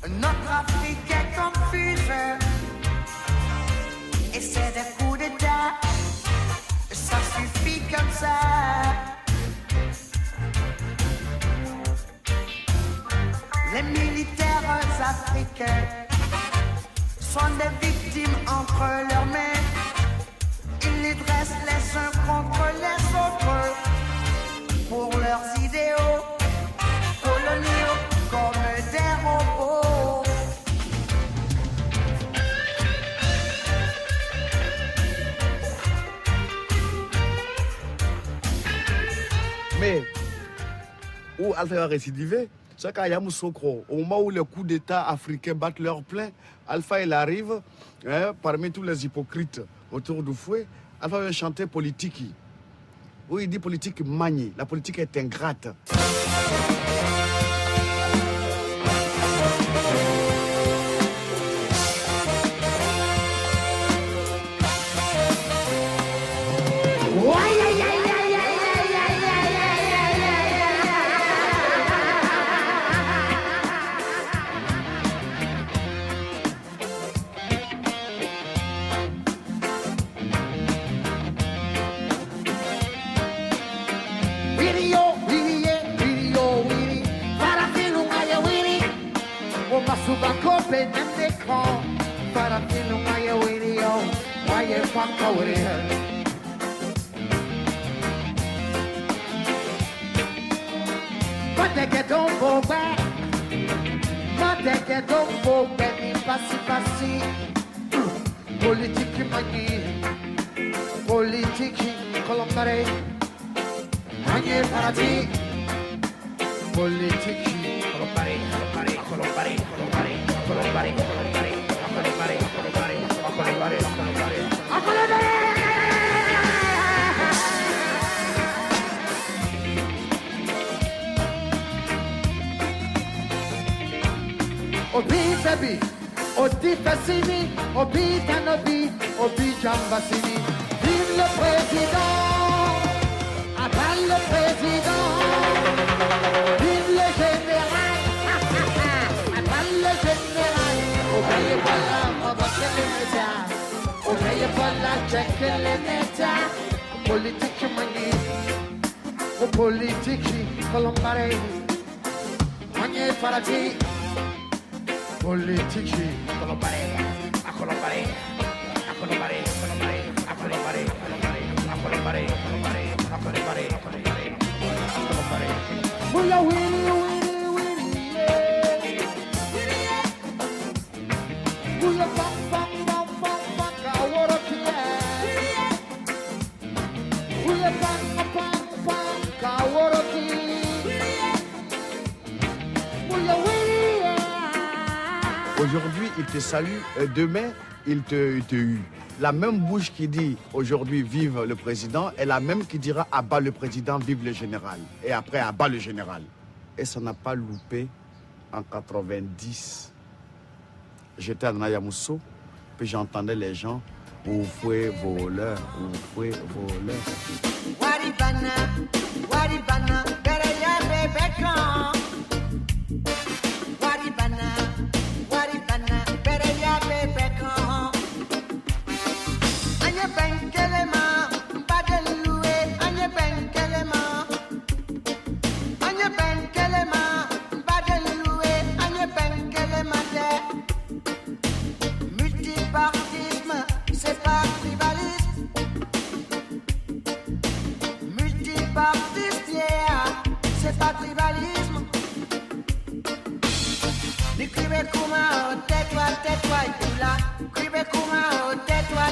Notre Afrique est confuse. Et c'est des coups d'État, ça suffit comme ça. Les militaires africains sont des victimes entre leurs mains. Ils les dressent les uns contre les autres pour leurs idéaux coloniaux comme des robots. Mais où Alpha a récidivé, c'est quand Yamou Sokro, au moment où les coups d'État africains battent leur plein, Alpha il arrive, parmi tous les hypocrites autour du fouet, Alpha vient chanter politique. Où il dit politique manie, la politique est ingrate. pakawre. Mateke don't go back. Mateke don't go back. Passi. Politiki mani. Politiki kolombare. Mani parati. Politiki kolombare. Obi baby, Odi Fassini, Obi Tanobi, Obi Jambasini. Vive le président, aval le président. Vive le général, aval le général. Obeyez pas là, revoquez les médias. Obeyez pas là, checkez les médias. Politique mani, o politique colombare. Mani parati. Politici, colombare. Mulla Winnie, yeah. Mulla bang, kaworoki, yeah. Mulla bang, kaworoki. Mulla Winnie, yeah. Aujourd'hui, il te salue, demain, il te hue. La même bouche qui dit aujourd'hui vive le président est la même qui dira à bas le président, vive le général. Et après à bas le général. Et ça n'a pas loupé en 90. J'étais à Nayamousso, puis j'entendais les gens ouvouer voleur, ouvouer voleur. Waribana, bereya bebekon. Waribana, bereya bebekon. Anye benkelema, badeloué, anye benkelema. Anye benkelema, badeloué, anye benkelema de. Multipartisme, c'est pas tribalisme. Multipartisme, yeah, c'est pas tribalisme. Nicribe kuma, tais-toi, Yula. Cribe kuma, tais-toi,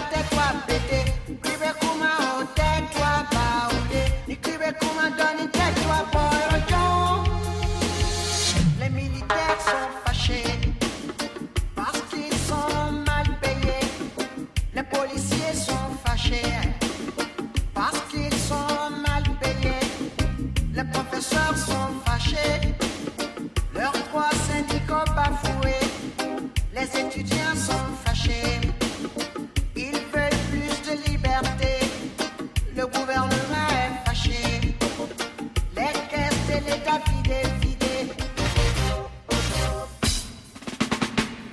pété. Cribe kuma, tais-toi, baoulé. Nicribe kuma, donne, tais-toi, boyoton. Les militaires sont fâchés parce qu'ils sont mal payés. Les policiers sont fâchés parce qu'ils sont mal payés. Les professeurs sont fâchés. Leurs droits syndicaux bafoués. Les étudiants sont fâchés. Ils veulent plus de liberté. Le gouvernement est fâché. Les caisses de l'État vidées.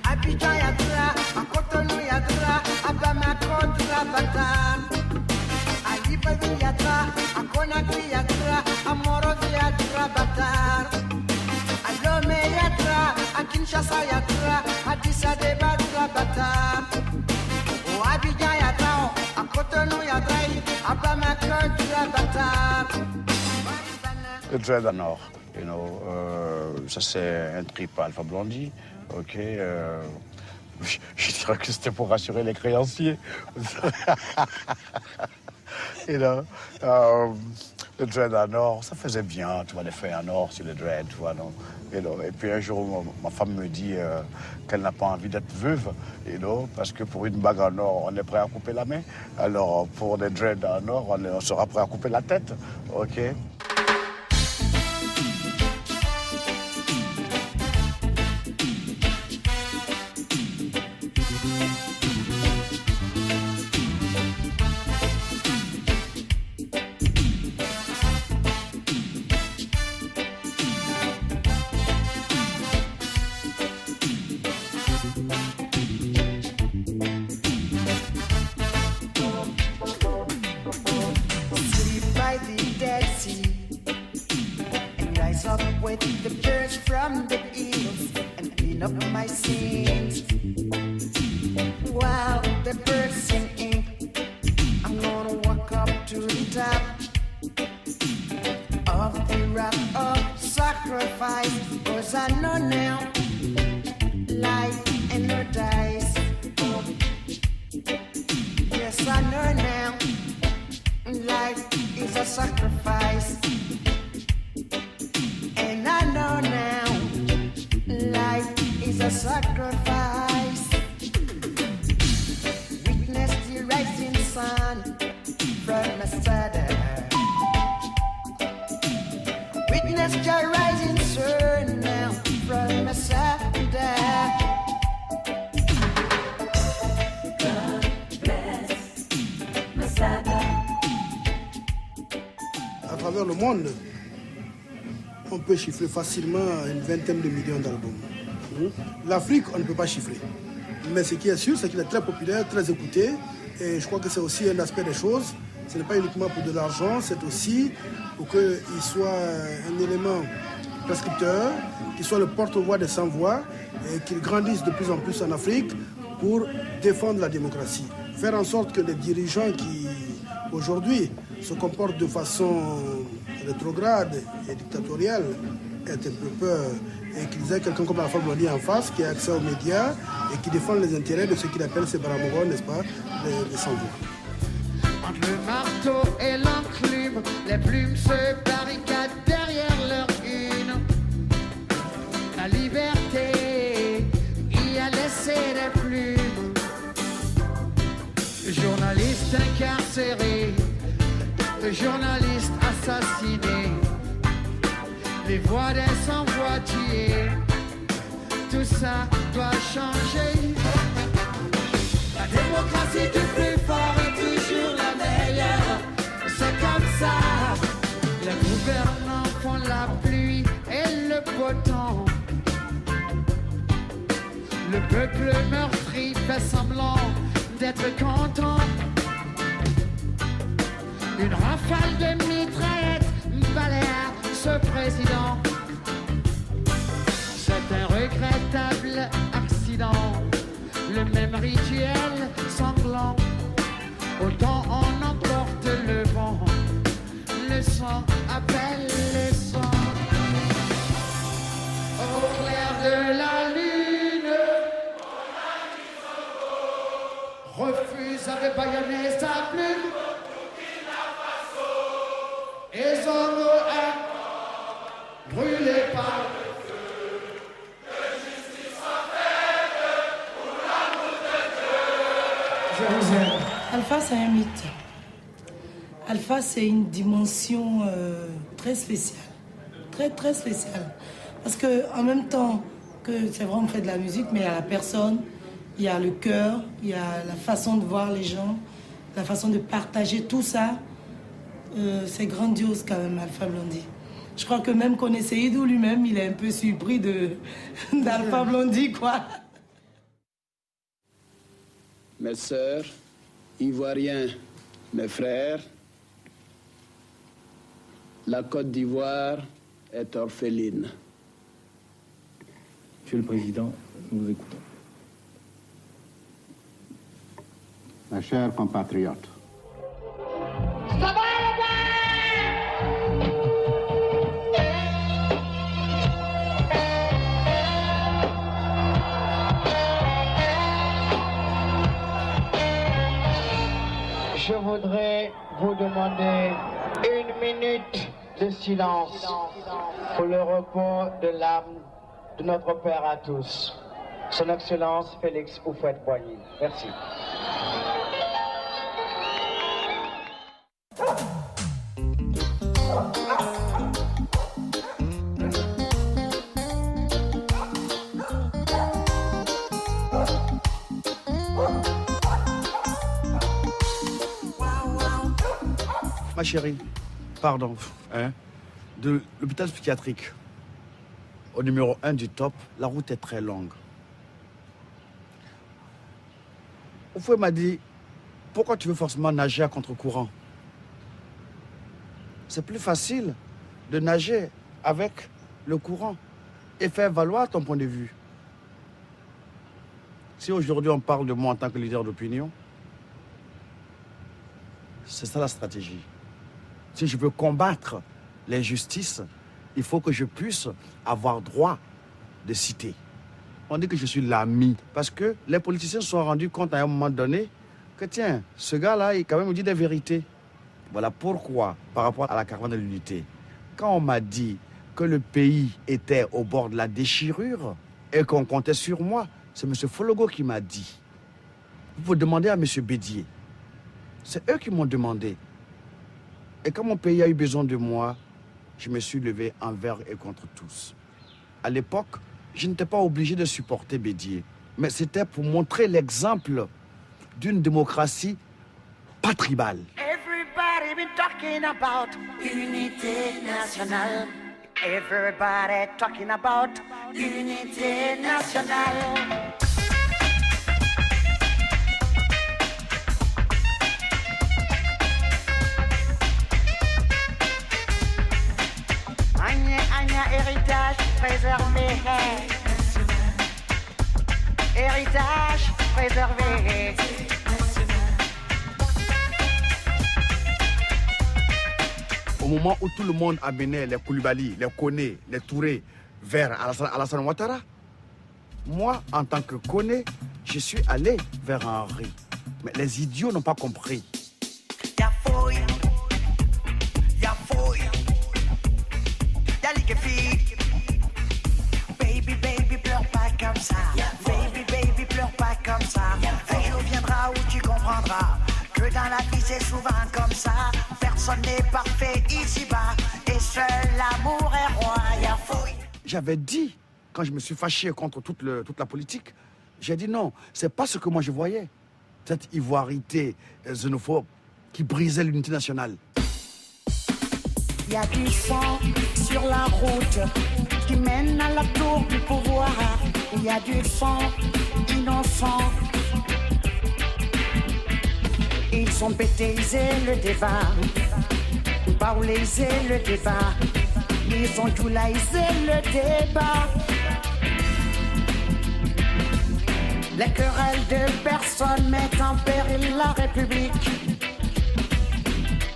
Abidjan yadra, à Cotonou yadra, à Bamako yadra batan. À Libreville yadra, à Conakry yadra, à Monrovie yadra batan. À Lomé yadra, à Kinshasa yadra, à Addis Abeba yadra batan. Au Abidjan yadra, à Cotonou yadra, à Bamako yadra batan. Le Dread Nord, ça c'est un trip Alpha Blondy, ok. Je dirais que c'était pour rassurer les créanciers. Le dread en or, ça faisait bien, tu vois, les faits en or sur le dread, tu vois, non. Et puis un jour, ma femme me dit qu'elle n'a pas envie d'être veuve, parce que pour une bague en or, on est prêt à couper la main. Alors, pour des dreads en or, on sera prêt à couper la tête, ok. Sleep by the Dead Sea and rise up with the birds from the hills and clean up my sins. While the birds singing, top of the rock of sacrifice. 'Cause I know now life ain't no dice. Yes, I know now life is a sacrifice. And I know now life is a sacrifice. Witness the rising sun from Masada. Witness the rising sun now from Masada. God bless Masada. À travers le monde, on peut chiffrer facilement une vingtaine de millions d'albums. L'Afrique, on ne peut pas chiffrer. Mais ce qui est sûr, c'est qu'il est très populaire, très écouté. Et je crois que c'est aussi un aspect des choses. Ce n'est pas uniquement pour de l'argent, c'est aussi pour qu'il soit un élément prescripteur, qu'il soit le porte-voix des sans-voix et qu'il grandisse de plus en plus en Afrique pour défendre la démocratie. Faire en sorte que les dirigeants qui, aujourd'hui, se comportent de façon rétrograde et dictatoriale aient un peu peur et qu'ils aient quelqu'un comme Alpha Blondy en face qui a accès aux médias et qui défend les intérêts de ceux qu'il appelle ces baramoros, n'est-ce pas, les sans-voix. Entre le marteau et l'enclume, les plumes se barricadent derrière leur une. La liberté y a laissé des plumes. Journalistes incarcérés, de journalistes assassinés, les voix des sans-voix tuées, tout ça doit changer. La démocratie du plus fort est toujours la meilleure, c'est comme ça. Les gouvernants font la pluie et le beau temps. Le peuple meurtri fait semblant d'être content. Une rafale de mitraillettes balaie ce président. C'est un regrettable accident. Le même rituel sanglant. Autant on emporte le vent. Le sang appelle le sang. Au clair de la lune, refuse avec baïonner sa plume. Et Zongo est brûlé par le feu. Que justice soit faite pour l'amour de Dieu. Je vous aime. Alpha, c'est un mythe. Alpha, c'est une dimension très spéciale. Très, très spéciale. Parce qu'en même temps que c'est vrai, on fait de la musique, mais il y a la personne, il y a le cœur, il y a la façon de voir les gens, la façon de partager tout ça. C'est grandiose quand même, Alpha Blondy. Je crois que même Koné-Seydou lui-même, il est un peu surpris d'Alpha Blondy, quoi. Mes sœurs, Ivoiriens, mes frères, la Côte d'Ivoire est orpheline. Monsieur le Président, nous vous écoutons. Ma chère compatriote, Je voudrais vous demander 1 minute de silence pour le repos de l'âme de notre Père à tous, Son Excellence Félix Houphouët-Boigny. Merci. Ma chérie, pardon, hein, de l'hôpital psychiatrique au numéro 1 du top, la route est très longue. Oufoué m'a dit, pourquoi tu veux forcément nager à contre-courant? C'est plus facile de nager avec le courant et faire valoir ton point de vue. Si aujourd'hui on parle de moi en tant que leader d'opinion, c'est ça la stratégie. Si je veux combattre l'injustice, il faut que je puisse avoir droit de citer. On dit que je suis l'ami parce que les politiciens se sont rendus compte à un moment donné que tiens, ce gars-là, il quand même dit des vérités. Voilà pourquoi, par rapport à la caravane de l'unité, quand on m'a dit que le pays était au bord de la déchirure et qu'on comptait sur moi, c'est M. Fologo qui m'a dit. Vous pouvez demander à M. Bédier. C'est eux qui m'ont demandé. Et quand mon pays a eu besoin de moi, je me suis levé envers et contre tous. À l'époque, je n'étais pas obligé de supporter Bédier, mais c'était pour montrer l'exemple d'une démocratie pas tribale. Everybody been talking about unité nationale. Everybody talking about unité nationale. Héritage préservé. Héritage préservé. Au moment où tout le monde amenait les Koulibaly, les Koné, les Touré vers Alassane Ouattara, moi, en tant que Koné, je suis allé vers Henri. Mais les idiots n'ont pas compris. Y'a fouille. Y'a fouille. Y'a les filles. Baby, baby, pleure pas comme ça. Baby, baby, pleure pas comme ça. Un jour viendra où tu comprendras que dans la vie c'est souvent comme ça. Personne n'est parfait ici-bas et seul l'amour est roi. Y'a fouille. J'avais dit, quand je me suis fâché contre toute la politique, j'ai dit non, c'est pas ce que moi je voyais. Cette ivoirité xénophobe qui brisait l'unité nationale. Il y a du sang sur la route qui mène à la tour du pouvoir. Il y a du sang innocent. Ils ont bêtisé le débat, baoulaisé le débat. Ils ont doulaisé le débat. Les querelles de personnes mettent en péril la République.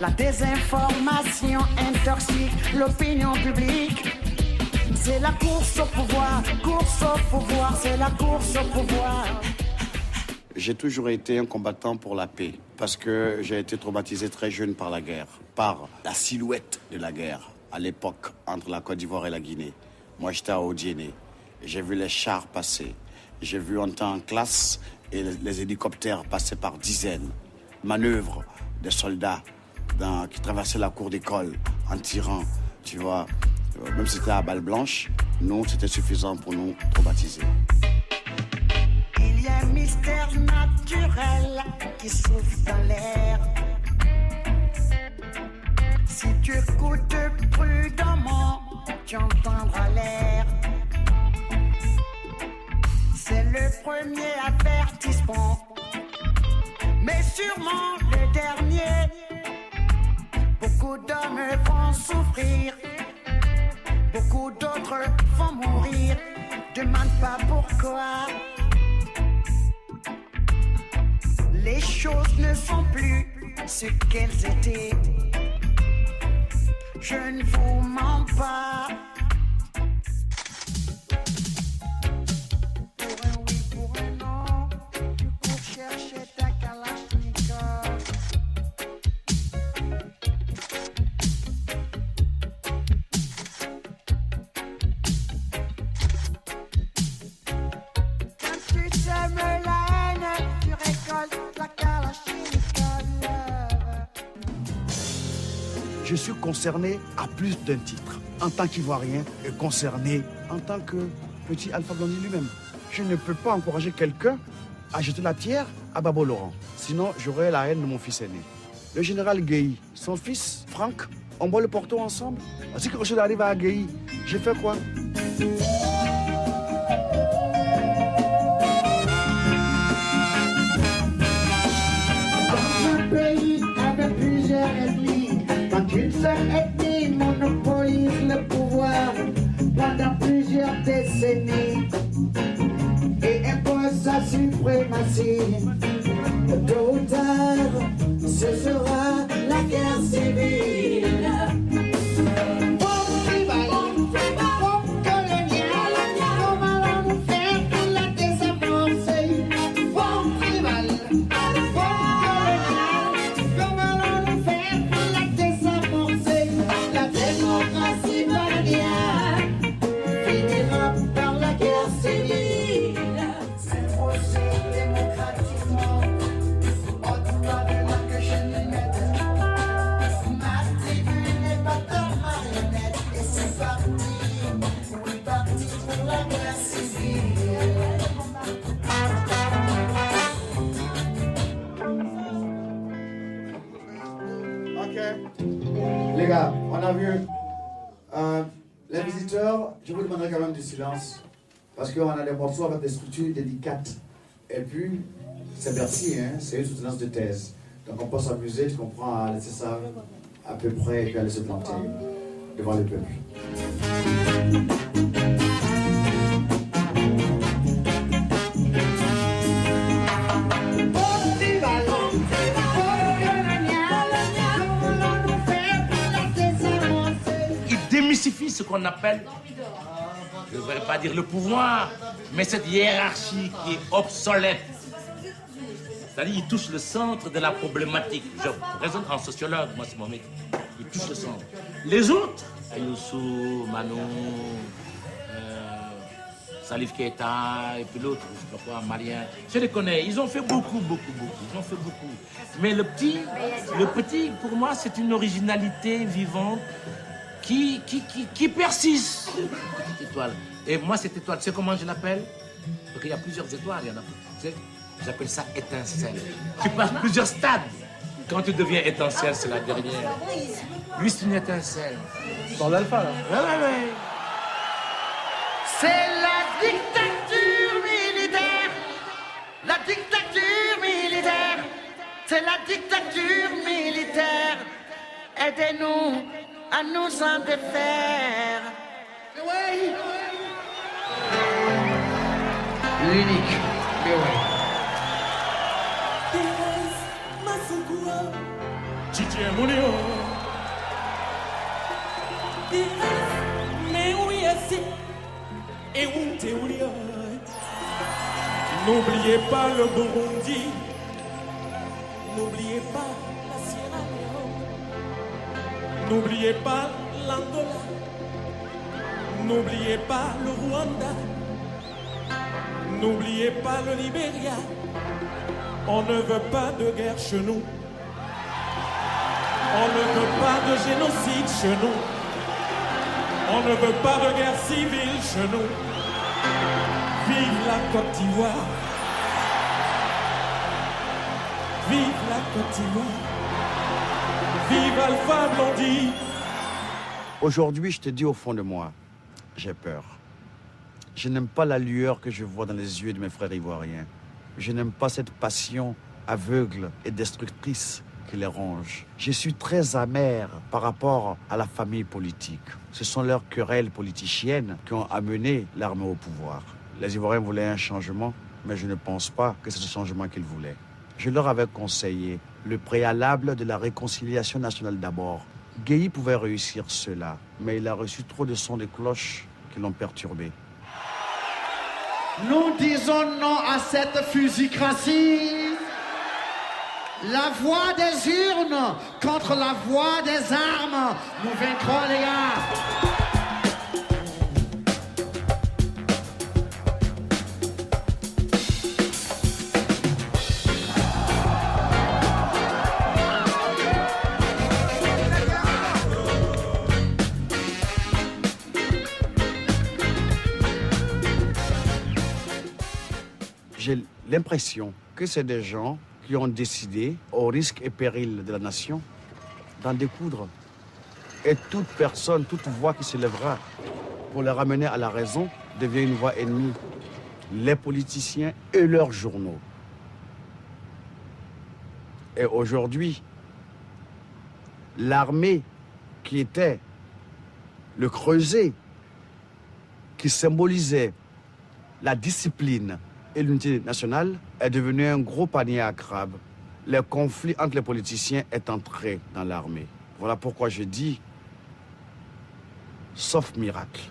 La désinformation intoxique l'opinion publique. C'est la course au pouvoir, c'est la course au pouvoir. J'ai toujours été un combattant pour la paix parce que j'ai été traumatisé très jeune par la guerre, par la silhouette de la guerre à l'époque entre la Côte d'Ivoire et la Guinée. Moi, j'étais à Odiéné. J'ai vu les chars passer. J'ai vu en temps en classe et les hélicoptères passer par dizaines. Manœuvres des soldats qui traversaient la cour d'école en tirant, tu vois. Même si c'était à balle blanche, nous, c'était suffisant pour nous traumatiser. Il y a un mystère naturel qui souffle dans l'air. Si tu écoutes prudemment, tu entendras l'air. C'est le premier avertissement, mais sûrement le dernier. Beaucoup d'hommes vont souffrir, beaucoup d'autres vont mourir. Demande pas pourquoi. Les choses ne sont plus ce qu'elles étaient. Je ne vous mens pas. Pour un oui, pour un non, tu cours chercher ta Kalachnikov. Quand tu sèmes la haine, tu récoltes la Kalachnikov. Je suis concerné à plus d'un titre. En tant qu'Ivoirien et concerné en tant que petit Alpha Blondy lui-même. Je ne peux pas encourager quelqu'un à jeter la pierre à Babo Laurent. Sinon, j'aurais la haine de mon fils aîné. Le général Gueye, son fils, Franck, on boit le Porto ensemble. Si quelque chose arrive à Gueye, j'ai fait quoi? Dans un pays avec plusieurs ethnies, quand une seule ethnie monopolise le pouvoir pendant plusieurs décennies et impose sa suprématie, tôt ou tard, ce sera la guerre civile. a vu. Les visiteurs, je vous demanderai quand même du silence. Parce qu'on a des morceaux avec des structures délicates. Et puis, c'est Bercy, hein, c'est une soutenance de thèse. Donc on peut s'amuser, tu comprends, à laisser ça à peu près et puis aller se planter devant le peuple. Il démystifie ce qu'on appelle, je ne devrais pas dire le pouvoir, mais cette hiérarchie qui est obsolète. C'est-à-dire, il touche le centre de la problématique. Je raisonne en sociologue, moi, c'est mon métier. Il touche le centre. Les autres, Youssou, Manon, Salif Keita, et puis l'autre, je ne sais pas quoi, Malien, je les connais. Ils ont fait beaucoup. Ils ont fait beaucoup. Mais le petit, pour moi, c'est une originalité vivante qui persiste. Une petite étoile. Et moi, cette étoile, tu sais comment je l'appelle? Parce qu'il y a plusieurs étoiles, il y en a plus. Tu sais, j'appelle ça étincelle. Tu passes plusieurs stades. Quand tu deviens étincelle, c'est la dernière. Lui, c'est une étincelle. Dans l'alpha, là. Ouais. C'est la dictature militaire. La dictature militaire. C'est la dictature militaire. Aidez-nous à nous en défaire. Oui. L'unique. Mais oui. N'oubliez pas le Burundi, n'oubliez pas la Sierra Leone, n'oubliez pas l'Angola, n'oubliez pas le Rwanda, n'oubliez pas le Libéria. On ne veut pas de guerre chez nous. On ne veut pas de génocide chez nous. On ne veut pas de guerre civile chez nous. Vive la Côte d'Ivoire. Vive la Côte d'Ivoire. Vive Alpha Blondy. Aujourd'hui, je te dis au fond de moi, j'ai peur. Je n'aime pas la lueur que je vois dans les yeux de mes frères ivoiriens. Je n'aime pas cette passion aveugle et destructrice qui les ronge. Je suis très amer par rapport à la famille politique. Ce sont leurs querelles politiciennes qui ont amené l'armée au pouvoir. Les Ivoiriens voulaient un changement, mais je ne pense pas que c'est ce changement qu'ils voulaient. Je leur avais conseillé le préalable de la réconciliation nationale d'abord. Guéhi pouvait réussir cela, mais il a reçu trop de sons de cloche qui l'ont perturbé. Nous disons non à cette fusicratie. La voix des urnes contre la voix des armes. Nous vaincrons, les gars. J'ai l'impression que c'est des gens qui ont décidé, au risque et péril de la nation, d'en découdre. Et toute personne, toute voix qui s'élèvera pour les ramener à la raison devient une voix ennemie. Les politiciens et leurs journaux. Et aujourd'hui, l'armée qui était le creuset, qui symbolisait la discipline et l'unité nationale, est devenu un gros panier à crabes. Les conflits entre les politiciens est entré dans l'armée. Voilà pourquoi je dis, sauf miracle.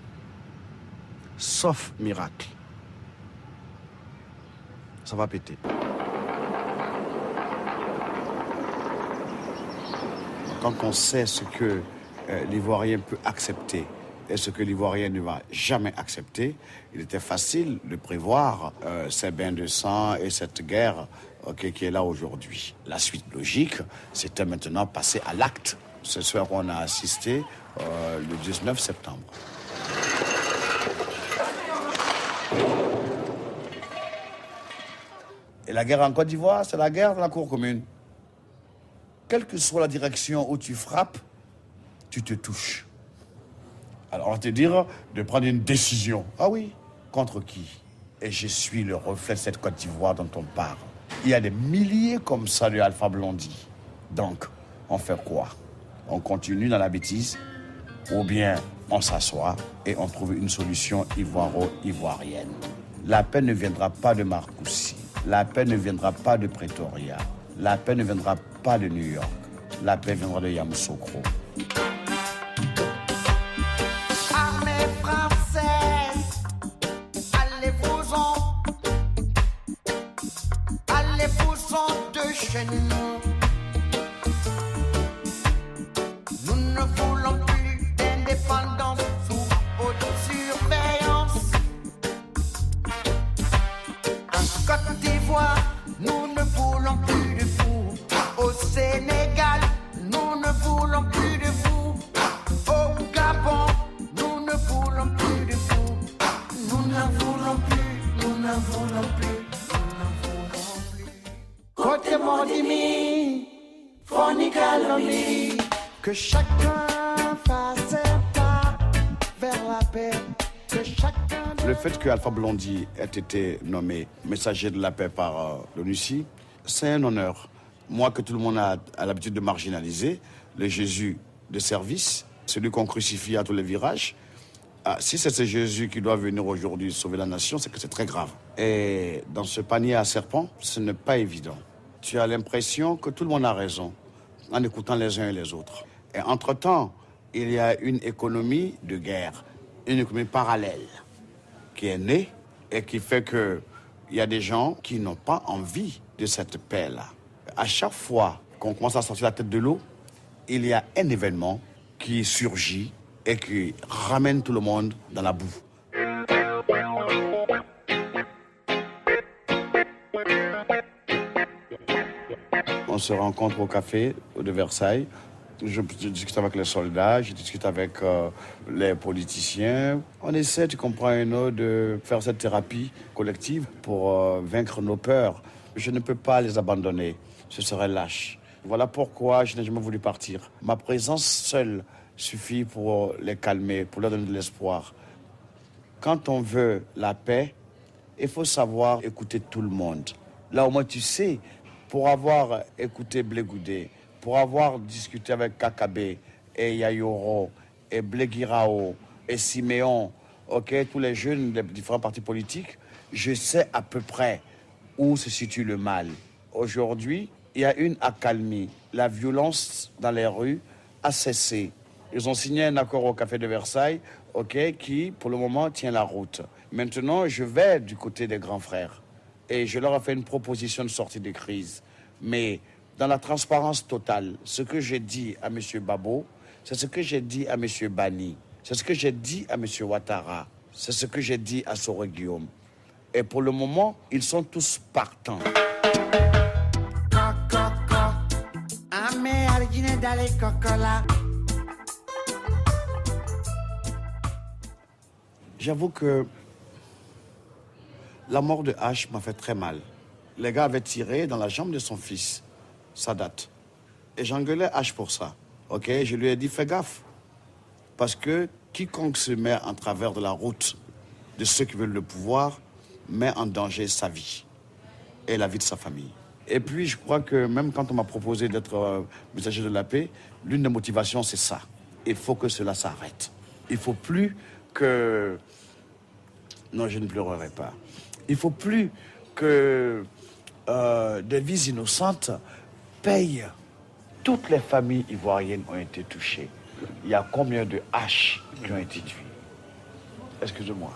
Sauf miracle. Ça va péter. Quand on sait ce que l'Ivoirien peut accepter et ce que l'Ivoirien ne va jamais accepter, il était facile de prévoir ces bains de sang et cette guerre qui est là aujourd'hui. La suite logique, c'était maintenant passer à l'acte. C'est ce qu'on a assisté le 19 septembre. Et la guerre en Côte d'Ivoire, c'est la guerre de la cour commune. Quelle que soit la direction où tu frappes, tu te touches. Alors on va te dire de prendre une décision. Ah oui, contre qui? Et je suis le reflet de cette Côte d'Ivoire dont on parle. Il y a des milliers comme ça de Alpha Blondy. Donc, on fait quoi? On continue dans la bêtise ou bien on s'assoit et on trouve une solution ivoiro-ivoirienne. La paix ne viendra pas de Marcoussis. La paix ne viendra pas de Pretoria. La paix ne viendra pas de New York. La paix viendra de Yamoussoukro. Armée française, allez-vous-en de chez nous. Nous ne voulons plus d'indépendance sous haute surveillance. En Côte d'Ivoire, nous ne voulons plus de vous. Au Sénégal, nous ne voulons plus de vous. Au Gabon, nous ne voulons plus de vous. Nous n'en voulons plus, nous n'en voulons plus. Côté Mondimi, Foni Calomnie, que chacun fasse un pas vers la paix. Que chacun. Le fait que Alpha Blondy ait été nommé messager de la paix par l'ONUCI, c'est un honneur. Moi que tout le monde a l'habitude de marginaliser, le Jésus de service, celui qu'on crucifie à tous les virages, si c'est ce Jésus qui doit venir aujourd'hui sauver la nation, c'est que c'est très grave. Et dans ce panier à serpents, ce n'est pas évident. Tu as l'impression que tout le monde a raison en écoutant les uns et les autres. Et entre-temps, il y a une économie de guerre, une économie parallèle qui est née et qui fait qu'il y a des gens qui n'ont pas envie de cette paix-là. À chaque fois qu'on commence à sortir la tête de l'eau, il y a un événement qui surgit et qui ramène tout le monde dans la boue. On se rencontre au café de Versailles. Je discute avec les soldats, je discute avec les politiciens. On essaie, tu comprends, de faire cette thérapie collective pour vaincre nos peurs. Je ne peux pas les abandonner, ce serait lâche. Voilà pourquoi je n'ai jamais voulu partir. Ma présence seule suffit pour les calmer, pour leur donner de l'espoir. Quand on veut la paix, il faut savoir écouter tout le monde. Là, au moins, tu sais, pour avoir écouté Blé Goudé, pour avoir discuté avec Kakabe et Yayoro et Blé Guirao et Siméon, tous les jeunes des différents partis politiques, je sais à peu près où se situe le mal. Aujourd'hui, il y a une accalmie. La violence dans les rues a cessé. Ils ont signé un accord au Café de Versailles, qui, pour le moment, tient la route. Maintenant, je vais du côté des grands frères et je leur ai fait une proposition de sortie de crise. Mais dans la transparence totale, ce que j'ai dit à M. Babo, c'est ce que j'ai dit à M. Bani, c'est ce que j'ai dit à M. Ouattara, c'est ce que j'ai dit à Soro Guillaume. Et pour le moment, ils sont tous partants. J'avoue que la mort de H m'a fait très mal. Les gars avaient tiré dans la jambe de son fils, Sadat. Et j'engueulais H pour ça. Je lui ai dit, fais gaffe. Parce que quiconque se met en travers de la route de ceux qui veulent le pouvoir met en danger sa vie et la vie de sa famille. Et puis, je crois que même quand on m'a proposé d'être messager de la paix, l'une des motivations, c'est ça. Il faut que cela s'arrête. Il ne faut plus que... Non, je ne pleurerai pas. Il ne faut plus que des vies innocentes payent. Toutes les familles ivoiriennes ont été touchées. Il y a combien de H qui ont été tués? Excusez-moi.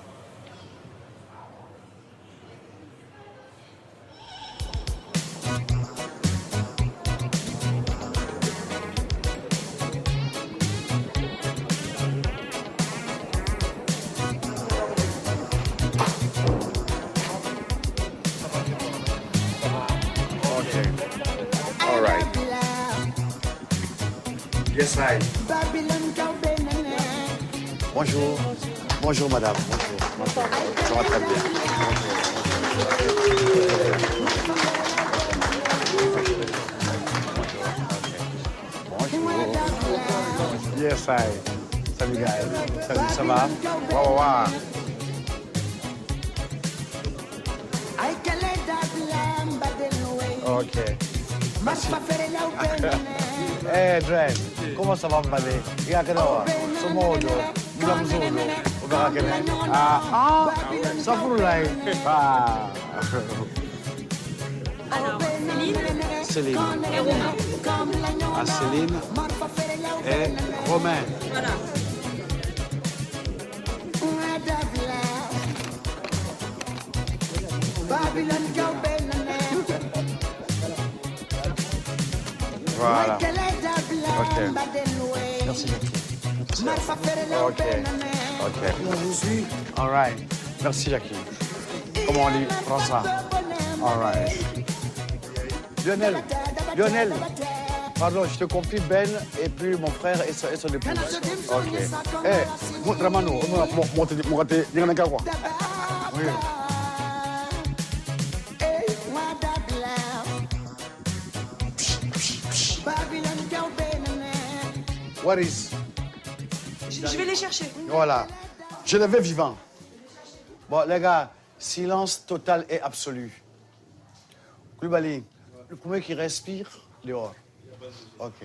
Yes, hi. Bonjour. Bonjour, madame. Bonjour. Ça va très bien. Bonjour. Yes, I. Salut, guys. Salut, ça va? Waouh, waouh. Ok. Merci. Dre, comment ça va, Mbade? Yakawa, Somodo, Mlamzolo, Obarakene. Safoulay. Alors, Céline Céline. et Romain. Céline et Romain. Voilà. Voilà. Ok. Merci. Ok. Ok. All right. Merci, Jackie. Comment on dit? Prends ça. All right. Lionel. Pardon, je te confie Ben et puis mon frère et son épouse. Ok. Eh, Ramano, quoi? Oui. What is? Je vais les chercher. Voilà. Je les veux vivants. Bon, les gars, silence total et absolu. Koulibaly, le premier qui respire, dehors. OK.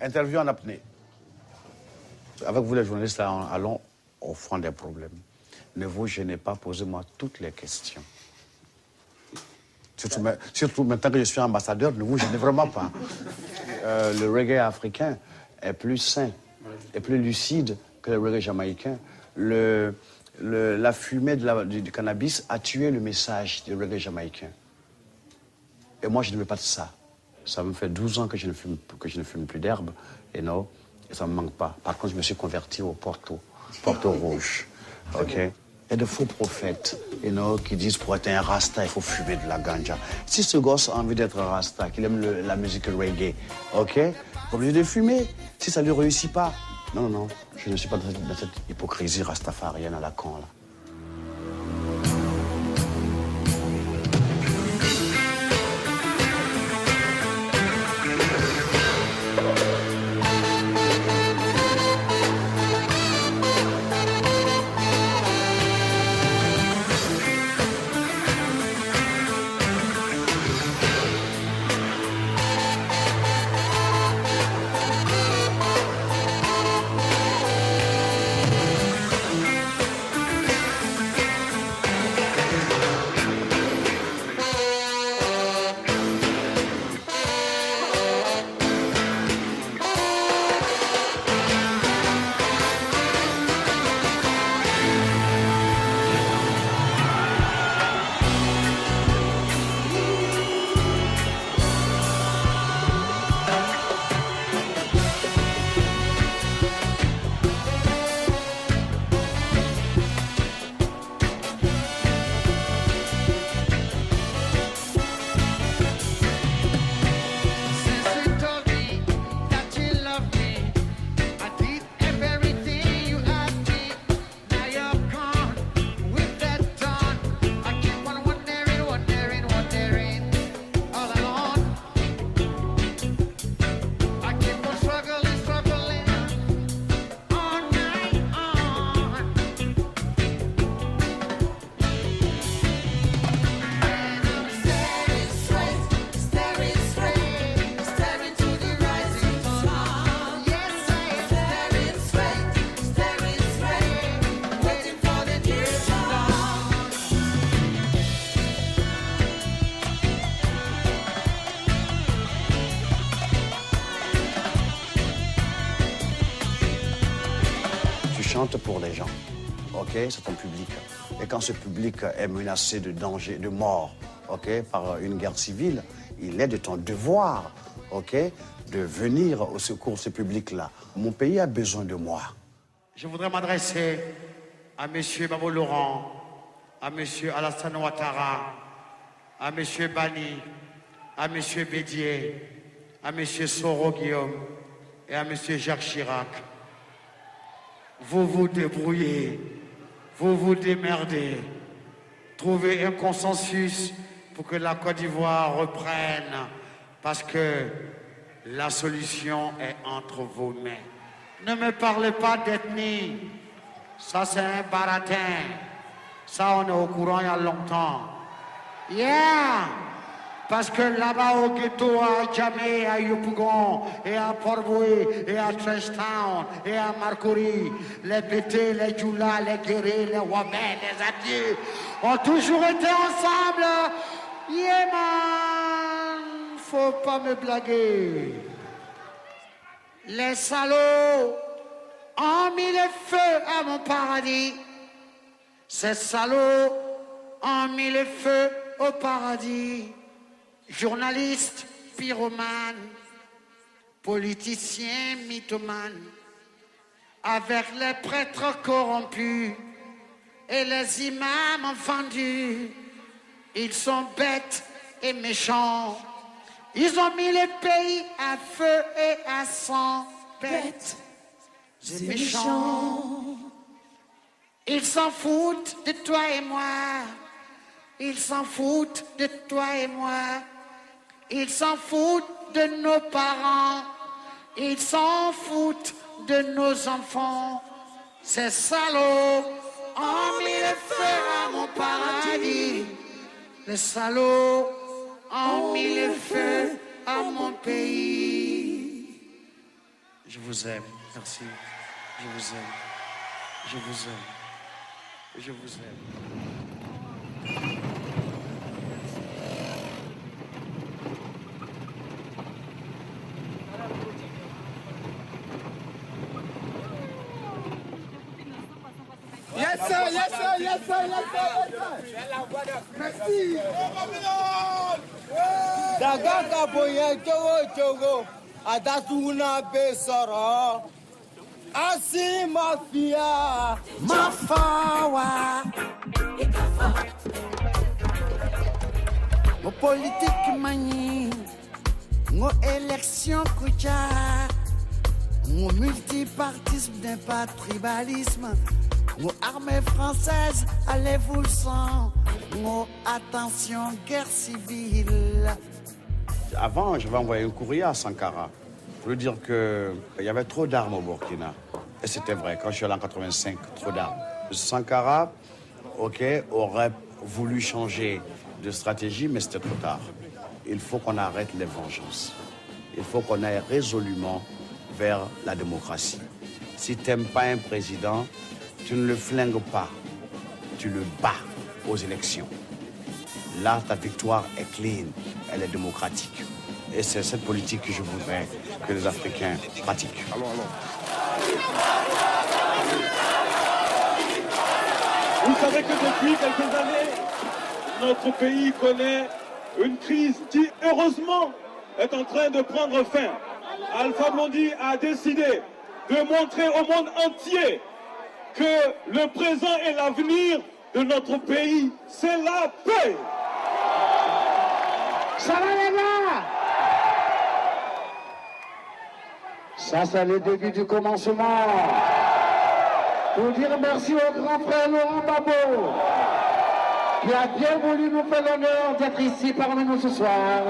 Interview en apnée. Avec vous, les journalistes, là, allons au fond des problèmes. Ne vous gênez pas, posez-moi toutes les questions. Surtout maintenant que je suis ambassadeur, ne vous gênez vraiment pas. Le reggae africain est plus sain, est plus lucide que le reggae jamaïcain. La fumée du cannabis a tué le message du reggae jamaïcain. Et moi, je ne veux pas de ça. Ça me fait 12 ans que je ne fume plus d'herbe, et non, et ça ne me manque pas. Par contre, je me suis converti au Porto Rouge, ok? Et de faux prophètes, qui disent pour être un rasta, il faut fumer de la ganja. Si ce gosse a envie d'être un rasta, qu'il aime la musique reggae, ok? Il est obligé de fumer. Si ça ne lui réussit pas. Non, je ne suis pas dans cette hypocrisie rastafarienne à la con, là. Pour les gens, ok, c'est ton public. Et quand ce public est menacé de danger, de mort, ok, par une guerre civile, il est de ton devoir, ok, de venir au secours de ce public-là. Mon pays a besoin de moi. Je voudrais m'adresser à M. Babo Laurent, à M. Alassane Ouattara, à M. Bani, à M. Bédier, à M. Soro Guillaume et à M. Jacques Chirac. Vous vous débrouillez, vous vous démerdez, trouvez un consensus pour que la Côte d'Ivoire reprenne, parce que La solution est entre vos mains. Ne me parlez pas d'ethnie. Ça, c'est un baratin. Ça, on est au courant il y a longtemps. Yeah! Parce que là-bas au ghetto, à Djamé, à Yopougon, et à Port-Boué, et à Trenchtown, et à Marcory, les Bétés, les Djoula, les Guérés, les Wabé, les Adieux ont toujours été ensemble. Yeah, man! Faut pas me blaguer. Les salauds ont mis le feu à mon paradis. Ces salauds ont mis le feu au paradis. Journalistes, pyromanes, politiciens, mythomanes, avec les prêtres corrompus et les imams vendus, ils sont bêtes et méchants. Ils ont mis le pays à feu et à sang. Bêtes et méchants. Ils s'en foutent de toi et moi. Ils s'en foutent de toi et moi. Ils s'en foutent de nos parents. Ils s'en foutent de nos enfants. Ces salauds ont mis le feu à mon paradis. Les salauds ont mis le feu à mon pays. Je vous aime, merci. Je vous aime. Je vous aime. Je vous aime. Yes sir, yes sir, yes sir, yes sir. Merci. Daga kaboye chogo adasuna besoro. Asi mafia, mafawa. Mo politique mani, mo élection kucha, mo multipartisme d'un pas tribalisme. Nos armées françaises, allez-vous sans. Nos attention, guerre civile. Avant, je vais envoyer un courrier à Sankara. Je veux dire qu'il y avait trop d'armes au Burkina. Et c'était vrai, quand je suis allé en 85, trop d'armes. Sankara, ok, aurait voulu changer de stratégie, mais c'était trop tard. Il faut qu'on arrête les vengeances. Il faut qu'on aille résolument vers la démocratie. Si tu n'aimes pas un président, tu ne le flingues pas, tu le bats aux élections. Là, ta victoire est clean, elle est démocratique. Et c'est cette politique que je voudrais que les Africains pratiquent. Vous savez que depuis quelques années, notre pays connaît une crise qui, heureusement, est en train de prendre fin. Alpha Blondy a décidé de montrer au monde entier que le présent et l'avenir de notre pays, c'est la paix. Ça va les gars? Ça c'est le début du commencement. Pour dire merci au grand frère Laurent Gbagbo, qui a bien voulu nous faire l'honneur d'être ici parmi nous ce soir.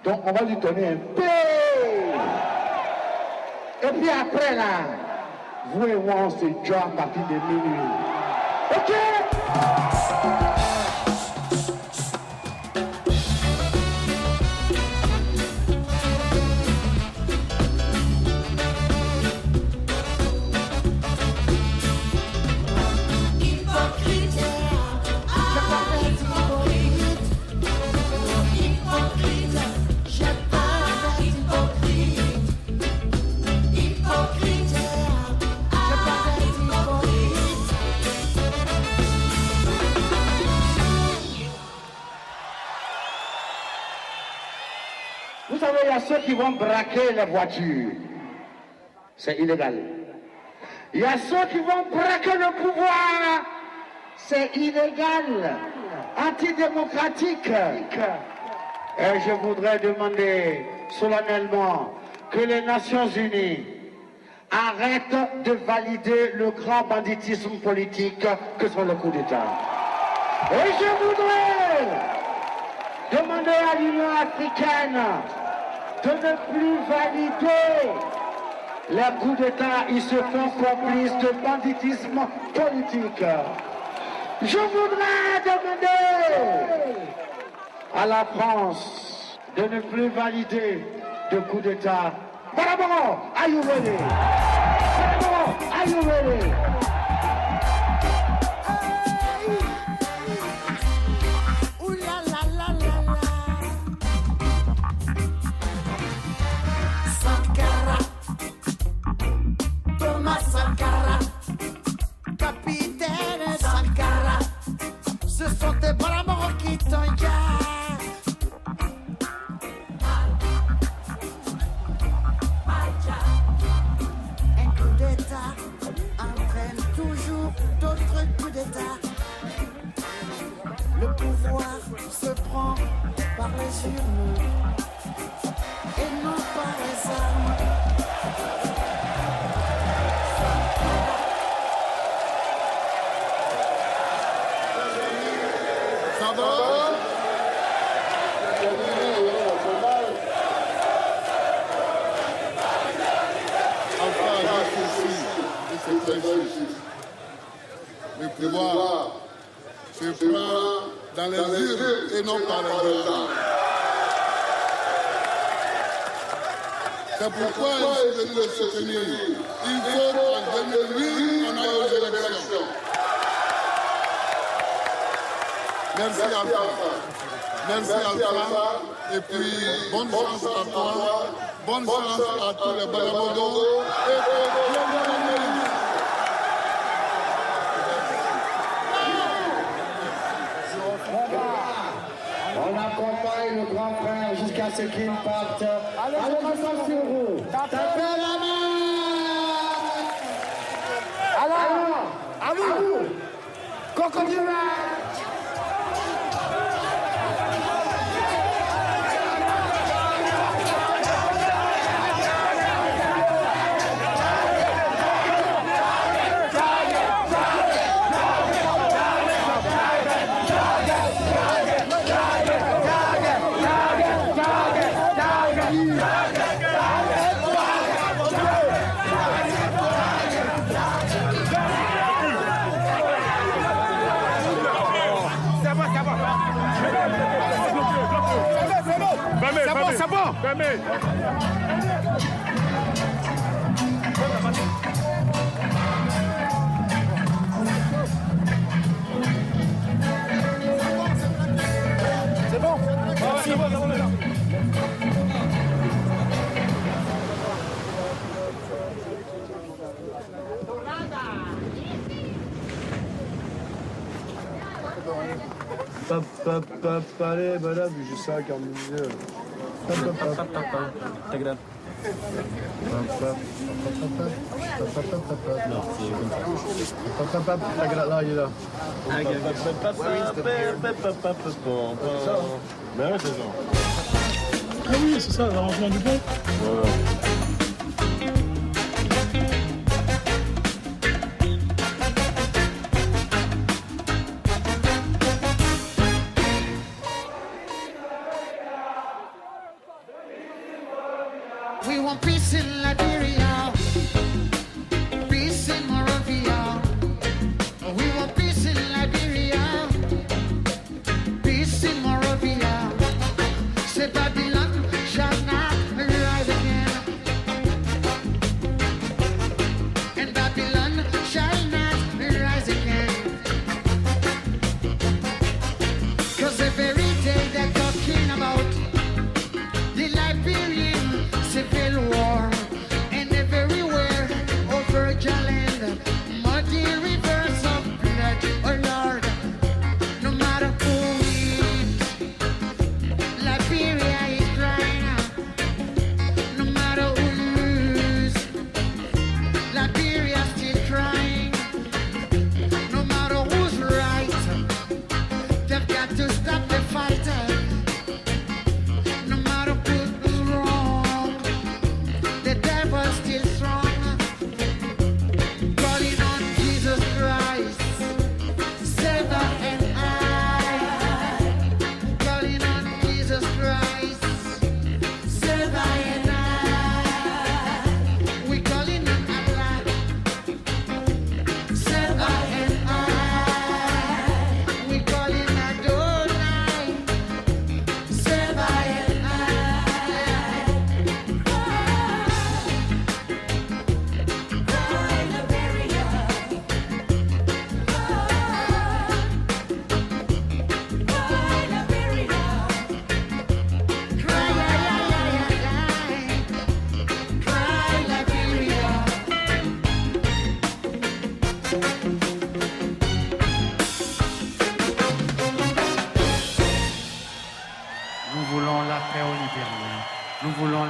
Donc on va lui donner un peu. Et puis après là, vous et moi on se joint à partir de minuit. Ok? Vous savez, il y a ceux qui vont braquer les voitures. C'est illégal. Il y a ceux qui vont braquer le pouvoir. C'est illégal. Antidémocratique. Et je voudrais demander solennellement que les Nations Unies arrêtent de valider le grand banditisme politique que sont le coup d'État. Et je voudrais Demandez à l'Union africaine de ne plus valider les coups d'État. Ils se font complices de banditisme politique. Je voudrais demander à la France de ne plus valider de coups d'État. Bravo, are you ready? Bravo, are you ready? Sankara, Thomas Sankara, capitaine Sankara, ce sont des bras qui t'engagent. Un coup d'État entraîne toujours d'autres coups d'État. Le pouvoir se prend par les urnes et non par les armes. Ça va? C'est très juste. Le pouvoir se prend dans les urnes et non par les armes. C'est pourquoi je suis venu le soutenir. Il faut qu'en 2008, on aille aux élections. Merci Alpha. Merci Alpha. Et puis, bonne chance à toi. Bonne chance à tous les Balamodos. Et on accompagne le grand frère jusqu'à ce qu'il parte. Allez, je compte sur vous. Tapez la main. Alors, à vous. Crocodile. C'est bon. C'est bon. C'est bon. Allez, madame, je sais qu'en musée. T'as grave. Là, il est là. Ben ouais, c'est ça. Ah oui, c'est ça, l'arrangement du pont. We want peace in Liberia, peace in Moravia. We want peace in Liberia, peace in Moravia. Say Babylon shall not rise again.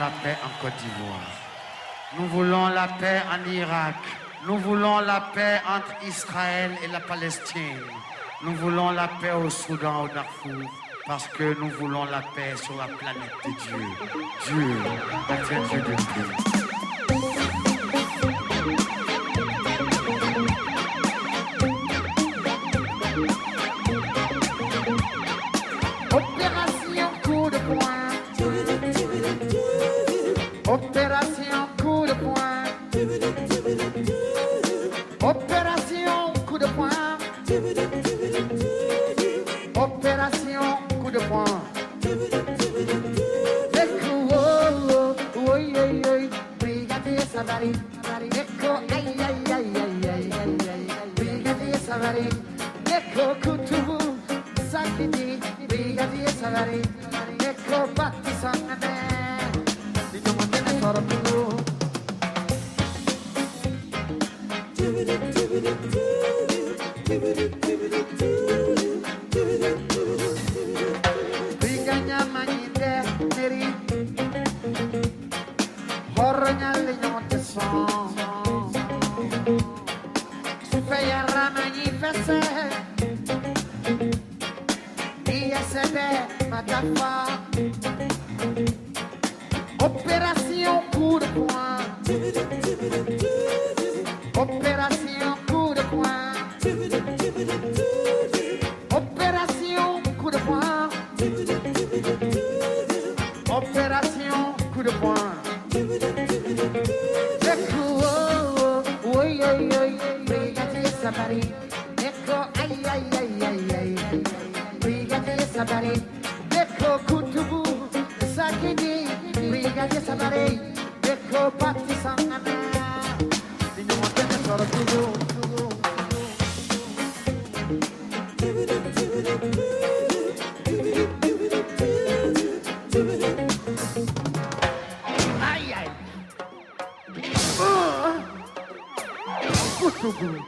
la paix en Côte d'Ivoire. Nous voulons la paix en Irak. Nous voulons la paix entre Israël et la Palestine. Nous voulons la paix au Soudan, au Darfour, parce que nous voulons la paix sur la planète de Dieu. Dieu, notre Dieu de paix. Opération coup de poing. Opération coup de poing. Opération coup de poing. Opération coup de poing. Écho, oh, oh, oi, oi, oi. Brigadier Savary. Écho, aïe, aïe, aïe, aïe, aïe, aïe. Brigadier Savary. Écho, Koutoubou. Sakini. Brigadier Savary. Écho, Batti Sangane. Dino Mandene Sorokudu. Brigagna Magnite Neri. Horronya Lignote Son. Sufeyara Manifeste. ISD Matafa. Opération coup de poing. Opération coup de poing. Opération coup de poing. Opération coup de poing. Écho, oh, oh, oi, oi, oi. Brigadier Savary. Écho, aïe, aïe, aïe, aïe, aïe. Brigadier Savary. Écho, Koutoubou. Sakini. Brigadier Savary. Écho, Batti Sangane. Dino Mandene Sorokudu. Aïe, aïe. Oh. Koutoubou.